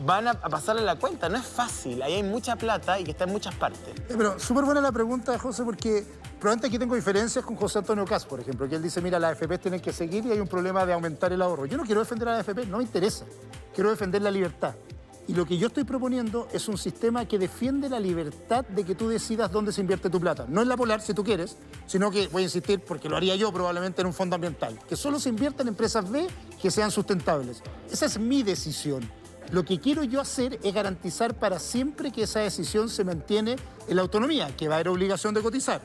van a pasarle la cuenta. No es fácil, ahí hay mucha plata y que está en muchas partes. Pero súper buena la pregunta, José, porque probablemente aquí tengo diferencias con José Antonio Caz, por ejemplo, que él dice, mira, las AFP tienen que seguir y hay un problema de aumentar el ahorro. Yo no quiero defender a las AFP, no me interesa. Quiero defender la libertad. Y lo que yo estoy proponiendo es un sistema que defiende la libertad de que tú decidas dónde se invierte tu plata. No en la Polar, si tú quieres, sino que, voy a insistir, porque lo haría yo probablemente en un fondo ambiental, que solo se invierta en empresas B que sean sustentables. Esa es mi decisión. Lo que quiero yo hacer es garantizar para siempre que esa decisión se mantiene en la autonomía, que va a haber obligación de cotizar.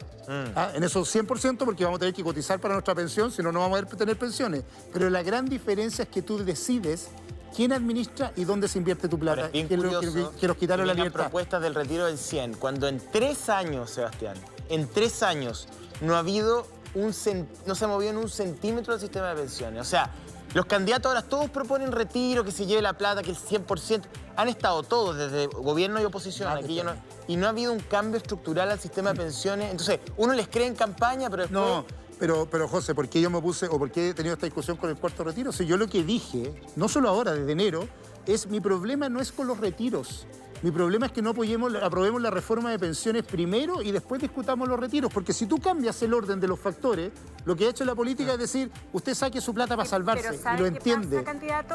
En eso 100%, porque vamos a tener que cotizar para nuestra pensión, si no, no vamos a tener pensiones. Pero la gran diferencia es que tú decides quién administra y dónde se invierte tu plata. Es bien curioso que nos quitaron la libertad. Propuestas del retiro del 100, cuando en 3 años, Sebastián, en 3 años no ha habido no se ha movido en un centímetro el sistema de pensiones. O sea, los candidatos ahora todos proponen retiro, que se lleve la plata, que el 100%. Han estado todos, desde gobierno y oposición. Aquí y no ha habido un cambio estructural al sistema de pensiones. Entonces, uno les cree en campaña, pero después... No. Pero José, ¿por qué yo me opuse o por qué he tenido esta discusión con el cuarto retiro? Si yo lo que dije, no solo ahora, desde enero, es mi problema no es con los retiros. Mi problema es que no aprobemos la reforma de pensiones primero y después discutamos los retiros. Porque si tú cambias el orden de los factores, lo que ha hecho la política es decir, usted saque su plata para salvarse. Y lo entiende.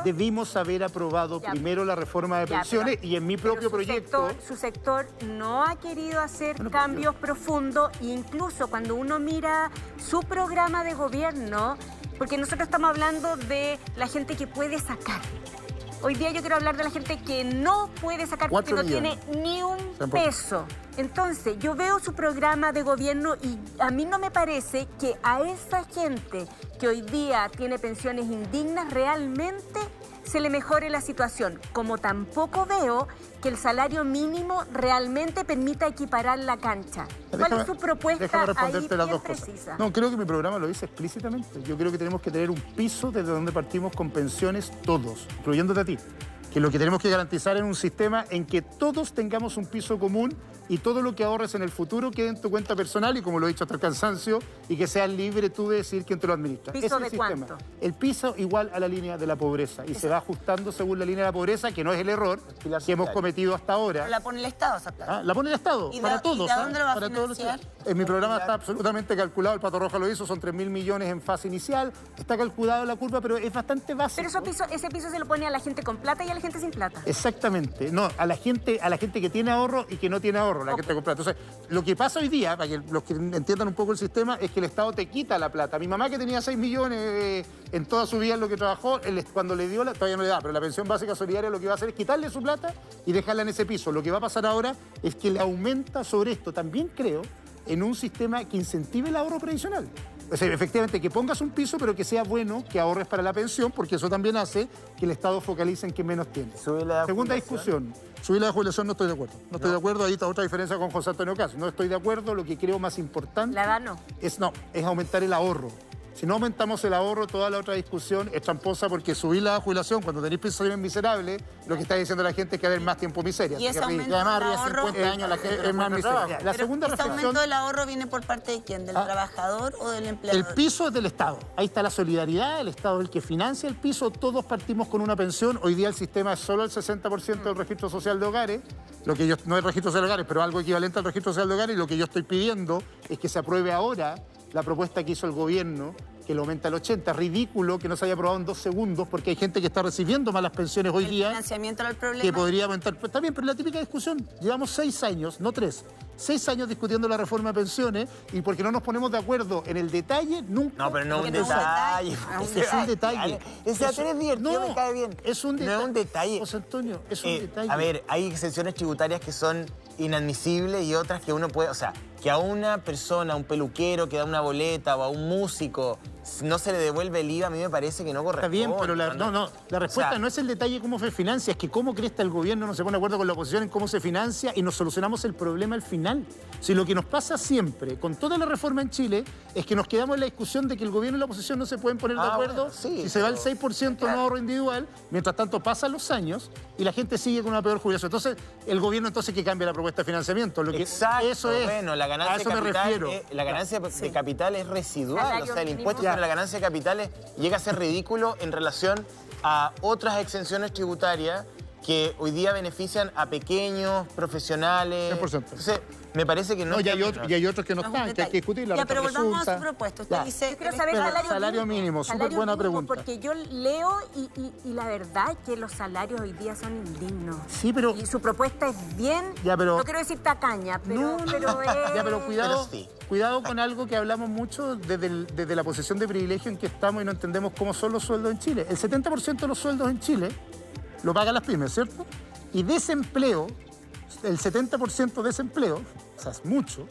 Debimos haber aprobado primero la reforma de pensiones y en mi propio proyecto... Su sector no ha querido hacer cambios profundos. Incluso cuando uno mira su programa de gobierno, porque nosotros estamos hablando de la gente que puede sacar. Hoy día yo quiero hablar de la gente que no puede sacar porque no tiene ni un peso. Entonces, yo veo su programa de gobierno y a mí no me parece que a esa gente que hoy día tiene pensiones indignas realmente se le mejore la situación. Como tampoco veo que el salario mínimo realmente permita equiparar la cancha. ¿Cuál es su propuesta ahí bien precisa? No, creo que mi programa lo dice explícitamente. Yo creo que tenemos que tener un piso desde donde partimos con pensiones todos, incluyéndote a ti. Que lo que tenemos que garantizar es un sistema en que todos tengamos un piso común y todo lo que ahorres en el futuro quede en tu cuenta personal y, como lo he dicho hasta el cansancio, y que seas libre tú de decir quién te lo administra. ¿Piso de cuánto? El piso igual a la línea de la pobreza y se va ajustando según la línea de la pobreza, que no es el error que hemos cometido hasta ahora. Pero la pone el Estado esa plata. La pone el Estado, para todos. ¿Y de dónde lo va a financiar? En mi programa está absolutamente calculado, el Pato Roja lo hizo, son 3.000 millones en fase inicial, está calculada la curva, pero es bastante básico. Pero ese piso se lo pone a la gente con plata y a la gente sin plata. Exactamente, no, a la gente que tiene ahorro y que no tiene ahorro, la gente con plata. Entonces, lo que pasa hoy día, para que los que entiendan un poco el sistema, es que el Estado te quita la plata. Mi mamá, que tenía 6 millones en toda su vida en lo que trabajó, cuando le dio, todavía no le da, pero la pensión básica solidaria lo que va a hacer es quitarle su plata y dejarla en ese piso. Lo que va a pasar ahora es que le aumenta sobre esto, también creo, en un sistema que incentive el ahorro previsional. O sea, efectivamente, que pongas un piso, pero que sea bueno que ahorres para la pensión, porque eso también hace que el Estado focalice en quien menos tiene. Segunda discusión. Subir la jubilación no estoy de acuerdo. No estoy de acuerdo, ahí está otra diferencia con José Antonio Caz. No estoy de acuerdo, lo que creo más importante... ¿La edad no? Es aumentar el ahorro. Si no aumentamos el ahorro, toda la otra discusión es tramposa, porque subir la jubilación cuando tenéis pensiones miserables, lo que está diciendo la gente es que va a haber más tiempo miseria. Y ese aumento del ahorro... 50 años la gente es más miseria. La segunda reflexión... ¿Ese aumento del ahorro viene por parte de quién? ¿Del trabajador o del empleador? El piso es del Estado. Ahí está la solidaridad, el Estado es el que financia el piso, todos partimos con una pensión. Hoy día el sistema es solo el 60% del registro social de hogares, lo que no es registro social de hogares, pero algo equivalente al registro social de hogares, y lo que yo estoy pidiendo es que se apruebe ahora la propuesta que hizo el gobierno, que lo aumenta al 80. Ridículo que no se haya aprobado en 2 segundos, porque hay gente que está recibiendo malas pensiones hoy día. ¿El financiamiento era el problema? Que podría aumentar. Pues está bien, pero es la típica discusión. Llevamos 6 años, no 3. 6 años discutiendo la reforma de pensiones, y porque no nos ponemos de acuerdo en el detalle, nunca... No, pero no un detalle. Es un detalle. Ese es divertido, me cae bien. Es un detalle. No es un detalle. José Antonio, es un detalle. A ver, hay exenciones tributarias que son inadmisibles y otras que uno puede... O sea, que a una persona, a un peluquero que da una boleta o a un músico no se le devuelve el IVA, a mí me parece que no corresponde. Está bien, pero la respuesta no es el detalle cómo se financia, es que cómo cree el gobierno no se pone de acuerdo con la oposición en cómo se financia y nos solucionamos el problema al final. Si lo que nos pasa siempre con toda la reforma en Chile es que nos quedamos en la discusión de que el gobierno y la oposición no se pueden poner de acuerdo, bueno, sí, si se va el 6% no ahorro individual, mientras tanto pasan los años y la gente sigue con una peor jubilación. Entonces, el gobierno que cambia la propuesta de financiamiento. Exacto, eso es, bueno, la ganancia a eso me refiero. La ganancia de capital es residual, o sea, el impuesto sobre la ganancia de capitales llega a ser ridículo en relación a otras exenciones tributarias que hoy día benefician a pequeños, profesionales. 100%. Entonces, me parece que no... No, y hay otros que no están, que hay que discutir. Ya, pero volvamos a resulta. su propuesta. Usted Ya. dice... Yo quiero saber Salario mínimo, súper buena pregunta. Porque yo leo y la verdad es que los salarios hoy día son indignos. Sí, pero... Y su propuesta es bien, Ya, pero- no quiero decir tacaña, pero, pero es... Ya, pero cuidado, Pero sí. cuidado con algo que hablamos mucho desde la posición de privilegio en que estamos y no entendemos cómo son los sueldos en Chile. El 70% de los sueldos en Chile lo pagan las pymes, ¿cierto? Y desempleo, el 70% de desempleo, o sea, es mucho,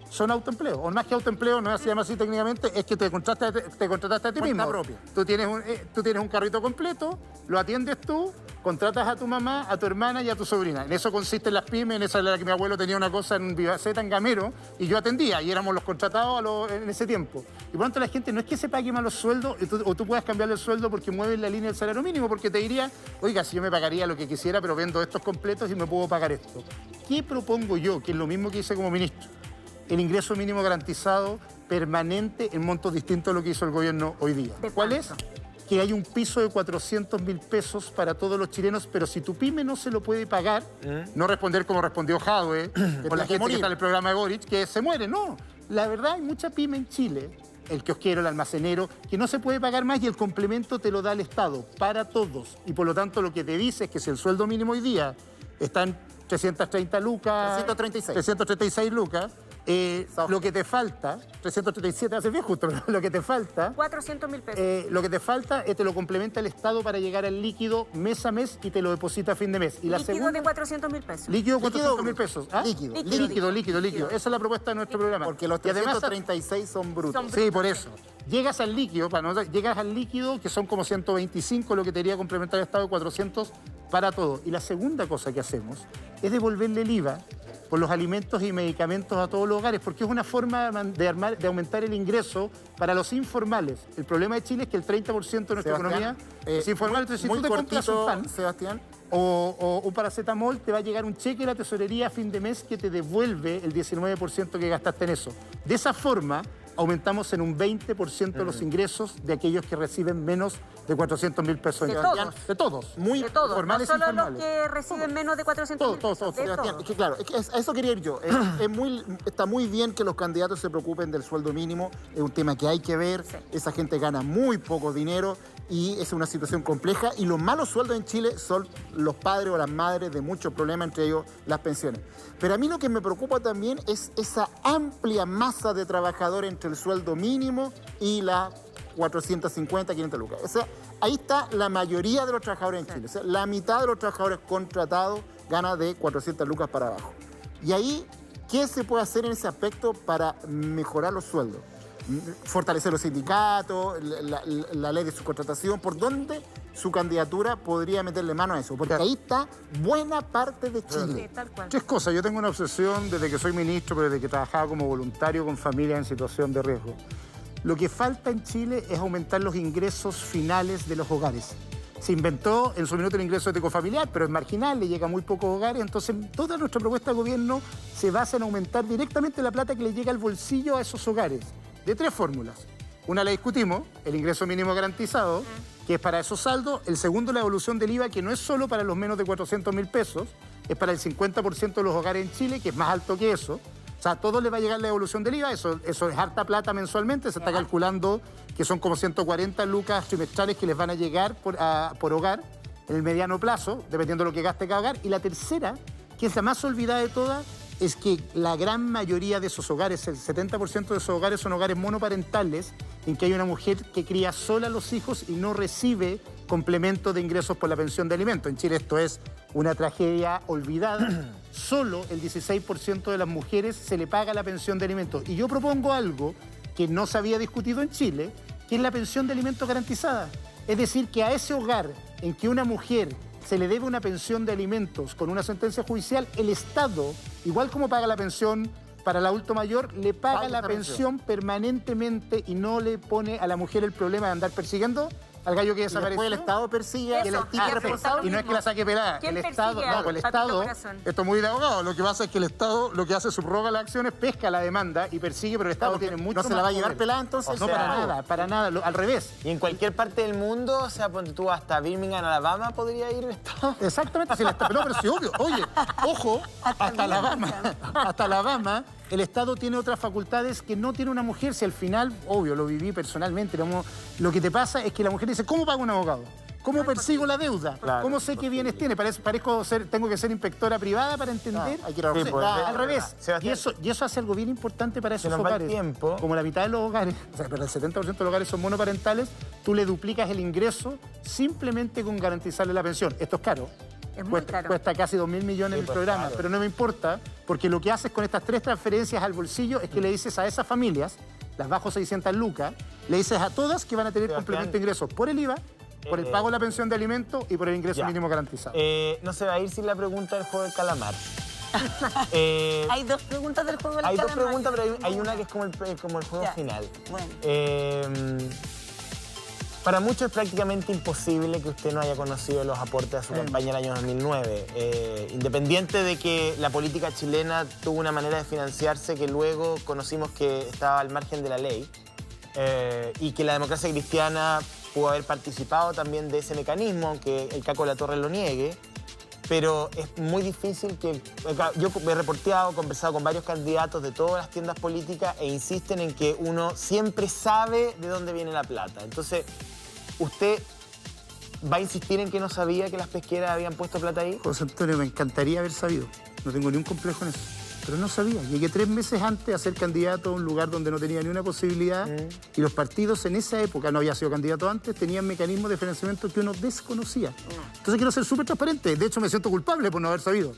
son autoempleos. O más que autoempleo, no se llama así técnicamente, es que te contrataste a ti Cuenta mismo. propia. Tú tienes un carrito completo, lo atiendes tú, contratas a tu mamá, a tu hermana y a tu sobrina. En eso consisten las pymes, en esa era la que mi abuelo tenía una cosa en Vivaceta, en Gamero, y yo atendía, y éramos los contratados en ese tiempo. Y por lo tanto la gente no es que se pague mal los sueldos, o tú puedas cambiarle el sueldo porque mueves la línea del salario mínimo, porque te diría, oiga, si yo me pagaría lo que quisiera, pero vendo estos completos y me puedo pagar esto. ¿Qué propongo yo? Que es lo mismo que hice como ministro. El ingreso mínimo garantizado permanente en montos distintos a lo que hizo el gobierno hoy día. ¿De ¿Cuál es? cuánto? Que hay un piso de 400.000 pesos para todos los chilenos, pero si tu pyme no se lo puede pagar, no responder como respondió Jadwe, con la gente que está en el programa de Boric, que se muere, no. La verdad, hay mucha pyme en Chile, el kiosquero, el almacenero, que no se puede pagar más y el complemento te lo da el Estado, para todos. Y por lo tanto, lo que te dice es que si el sueldo mínimo hoy día está en 330 lucas... 336 lucas. Lo que te falta, 337 hace bien justo, pero lo que te falta... 400.000 pesos. lo que te falta te lo complementa el Estado para llegar al líquido mes a mes y te lo deposita a fin de mes. Y la Líquido segunda, de 400.000 pesos. líquido 400.000 pesos. ¿Ah? Líquido. Esa es la propuesta de nuestro programa. Porque los Y además, 336 son brutos. Son sí, por eso. Llegas al líquido, llegas al líquido que son como 125, lo que te iría a complementar el Estado de 400 para todo. Y la segunda cosa que hacemos es devolverle el IVA por los alimentos y medicamentos a todos los hogares, porque es una forma de aumentar el ingreso para los informales. El problema de Chile es que el 30% de nuestra economía es informal. Entonces, si muy tú te compras un cortito, pan Sebastián. o un paracetamol, te va a llegar un cheque de la tesorería a fin de mes que te devuelve el 19% que gastaste en eso. De esa forma, aumentamos en un 20% los ingresos de aquellos que reciben menos de 400.000 pesos. De Sebastián. todos. De todos. Muy De todos, no formales e solo los informales. que reciben menos de 400.000 Todos, pesos. todos, de Sebastián, todos. es que claro, a eso quería ir yo. Está muy bien que los candidatos se preocupen del sueldo mínimo, es un tema que hay que ver, Sí. esa gente gana muy poco dinero y es una situación compleja y los malos sueldos en Chile son los padres o las madres de muchos problemas, entre ellos las pensiones. Pero a mí lo que me preocupa también es esa amplia masa de trabajadores entre el sueldo mínimo y las 450, 500 lucas. O sea, ahí está la mayoría de los trabajadores en Chile. O sea, la mitad de los trabajadores contratados gana de 400 lucas para abajo. Y ahí, ¿qué se puede hacer en ese aspecto para mejorar los sueldos? Fortalecer los sindicatos, la ley de subcontratación, ¿por dónde su candidatura podría meterle mano a eso? Porque ahí está buena parte de Sí, Chile. tal cual. Tres cosas. Yo tengo una obsesión desde que soy ministro, pero desde que trabajaba como voluntario con familias en situación de riesgo. Lo que falta en Chile es aumentar los ingresos finales de los hogares. Se inventó en su minuto el ingreso ético familiar, pero es marginal, le llega a muy pocos hogares. Entonces, toda nuestra propuesta de gobierno se basa en aumentar directamente la plata que le llega al bolsillo a esos hogares. De tres fórmulas. Una la discutimos, el ingreso mínimo garantizado, que es para esos saldos. El segundo, la evolución del IVA, que no es solo para los menos de 400.000 pesos, es para el 50% de los hogares en Chile, que es más alto que eso. O sea, a todos les va a llegar la evolución del IVA, eso es harta plata mensualmente, se está calculando que son como 140 lucas trimestrales que les van a llegar por hogar en el mediano plazo, dependiendo de lo que gaste cada hogar. Y la tercera, que es la más olvidada de todas, es que la gran mayoría de esos hogares, el 70% de esos hogares son hogares monoparentales, en que hay una mujer que cría sola a los hijos y no recibe complemento de ingresos por la pensión de alimentos. En Chile esto es una tragedia olvidada. Solo el 16% de las mujeres se le paga la pensión de alimentos. Y yo propongo algo que no se había discutido en Chile, que es la pensión de alimentos garantizada. Es decir, que a ese hogar en que una mujer se le debe una pensión de alimentos con una sentencia judicial, el Estado, igual como paga la pensión para el adulto mayor, le paga la pensión permanentemente y no le pone a la mujer el problema de andar persiguiendo al gallo que Y desapareció. después el Estado persigue Eso, al tipo responsable. Y no es que la saque pelada. ¿Quién El Estado, persigue no, pues el a Patito Estado, Corazón? esto es muy de abogado, lo que pasa es que el Estado lo que hace es subroga las acciones, pesca la demanda y persigue, pero el Estado tiene mucho ¿No se la más va a llevar poder. pelada entonces? No, O sea, para nada, al revés. Y en cualquier parte del mundo, o sea, ponte tú hasta Birmingham, Alabama, podría ir el Estado. Exactamente, si no, pero sí, obvio. Oye, ojo, hasta Alabama, el Estado tiene otras facultades que no tiene una mujer. Si al final, obvio, lo viví personalmente, lo que te pasa es que la mujer dice, ¿cómo pago un abogado? ¿Cómo persigo la deuda? Claro, ¿Cómo sé qué bienes tiene? Tengo que ser inspectora privada para entender. hay que ir a la Sí, pues, Al revés. Sebastián, Y eso hace algo bien importante para esos nos va el hogares. tiempo. Como la mitad de los hogares, o sea, pero el 70% de los hogares son monoparentales, tú le duplicas el ingreso simplemente con garantizarle la pensión. Esto es caro. Es muy caro. Cuesta casi 2.000 millones el pues, programa, claro. pero no me importa, porque lo que haces con estas 3 transferencias al bolsillo es que le dices a esas familias, las bajo 600 lucas, le dices a todas que van a tener Sebastián, complemento de ingresos por el IVA, por el pago de la pensión de alimentos y por el ingreso ya. mínimo garantizado. No se va a ir sin la pregunta del juego del calamar. Hay 2 preguntas del juego del Hay 2 calamar. preguntas, pero hay una que es como el juego Ya. final. Bueno. Para muchos es prácticamente imposible que usted no haya conocido los aportes a su campaña en el año 2009. Independiente de que la política chilena tuvo una manera de financiarse que luego conocimos que estaba al margen de la ley y que la democracia cristiana pudo haber participado también de ese mecanismo, aunque el Caco de la Torre lo niegue. Pero es muy difícil que... Yo he reporteado, conversado con varios candidatos de todas las tiendas políticas e insisten en que uno siempre sabe de dónde viene la plata. Entonces, ¿usted va a insistir en que no sabía que las pesqueras habían puesto plata ahí? José Antonio, me encantaría haber sabido. No tengo ni un complejo en eso. Pero no sabía. Llegué 3 meses antes a ser candidato a un lugar donde no tenía ni una posibilidad y los partidos en esa época, no había sido candidato antes, tenían mecanismos de financiamiento que uno desconocía. Entonces quiero ser súper transparente. De hecho, me siento culpable por no haber sabido.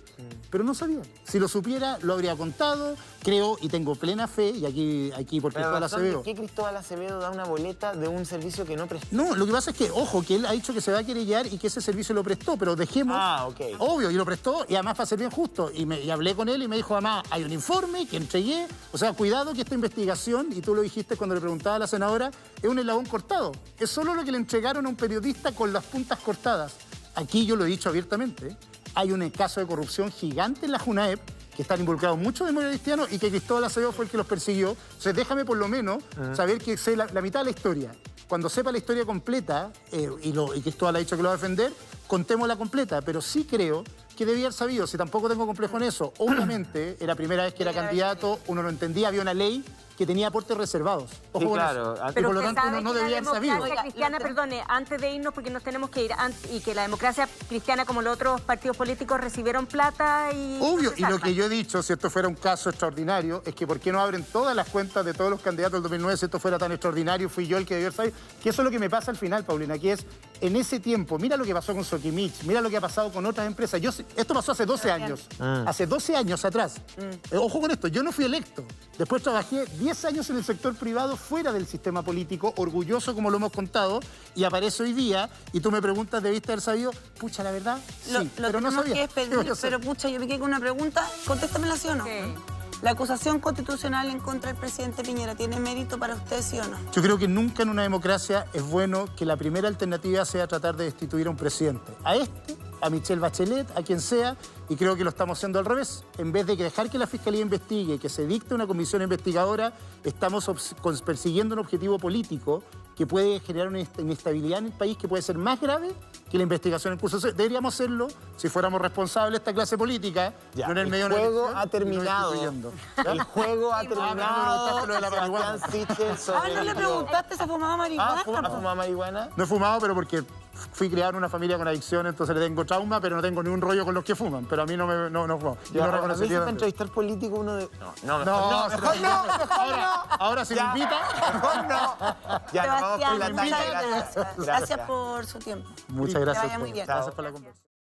Pero no sabía. Si lo supiera, lo habría contado. Creo y tengo plena fe, y aquí por Cristóbal Acevedo. ¿Por qué Cristóbal Acevedo da una boleta de un servicio que no prestó? No, lo que pasa es que, ojo, que él ha dicho que se va a querellar y que ese servicio lo prestó, pero dejemos... Ah, ok. Obvio, y lo prestó, y además para ser bien justo. Y hablé con él y me dijo, además, hay un informe que entregué. O sea, cuidado que esta investigación, y tú lo dijiste cuando le preguntaba a la senadora, es un eslabón cortado. Es solo lo que le entregaron a un periodista con las puntas cortadas. Aquí yo lo he dicho abiertamente, hay un caso de corrupción gigante en la JUNAEP, que están involucrados muchos demonios cristianos y que Cristóbal Acevedo fue el que los persiguió. Entonces déjame por lo menos saber que sé la mitad de la historia. Cuando sepa la historia completa, y Cristóbal ha dicho que lo va a defender, contémosla completa. Pero sí creo que debía haber sabido, si tampoco tengo complejo en eso. Obviamente, era la primera vez que era candidato, uno no entendía, había una ley que tenía aportes reservados. Ojo Sí, con claro. eso. Y Pero por lo usted tanto, sabe uno no que debía haber sabido. la democracia cristiana, perdone, antes de irnos porque nos tenemos que ir, y que la democracia cristiana, como los otros partidos políticos, recibieron plata y... Obvio, no se y lo salvan. que yo he dicho, si esto fuera un caso extraordinario, es que ¿por qué no abren todas las cuentas de todos los candidatos del 2009 si esto fuera tan extraordinario? Fui yo el que debió haber sabido. Que eso es lo que me pasa al final, Paulina, que es, en ese tiempo, mira lo que pasó con Sokimich, mira lo que ha pasado con otras empresas. Esto pasó hace 12 años. Hace 12 años atrás. Ojo con esto, yo no fui electo. Después trabajé 10 años en el sector privado fuera del sistema político, orgulloso como lo hemos contado, y aparece hoy día, y tú me preguntas, ¿debiste haber sabido? Pucha, la verdad, sí, Lo pero no tenemos sabía. que despedir, ¿Qué voy a hacer? pero pucha, yo me quedé con una pregunta. Contéstamela, ¿sí o no? Sí. ¿La acusación constitucional en contra del presidente Piñera tiene mérito para usted, sí o no? Yo creo que nunca en una democracia es bueno que la primera alternativa sea tratar de destituir a un presidente. A este, a Michelle Bachelet, a quien sea, y creo que lo estamos haciendo al revés. En vez de dejar que la Fiscalía investigue, que se dicte una comisión investigadora, estamos persiguiendo un objetivo político que puede generar una inestabilidad en el país que puede ser más grave que la investigación en curso. Deberíamos hacerlo si fuéramos responsables de esta clase política, Ya, no en el medio de el una juego elección, ha y no terminado. destituyendo. El juego ha terminado. lo de la marihuana. Sebastián Sichel Ah, no le sobrevivió. preguntaste, ¿se fumaba marihuana? ¿Ha fumado marihuana? No he fumado, pero porque fui criado en una familia con adicción, entonces le tengo trauma, pero no tengo ni un rollo con los que fuman. Pero a mí no fumo. Yo no a reconocería. veces para entrevistar político uno de... No, No, mejor no. ahora si me Ya. invita. Mejor no. Ya, nos vamos Sebastián, con la muchas talla. gracias. Gracias por su tiempo. Muchas Que gracias. vaya muy bien. Gracias por la conversación.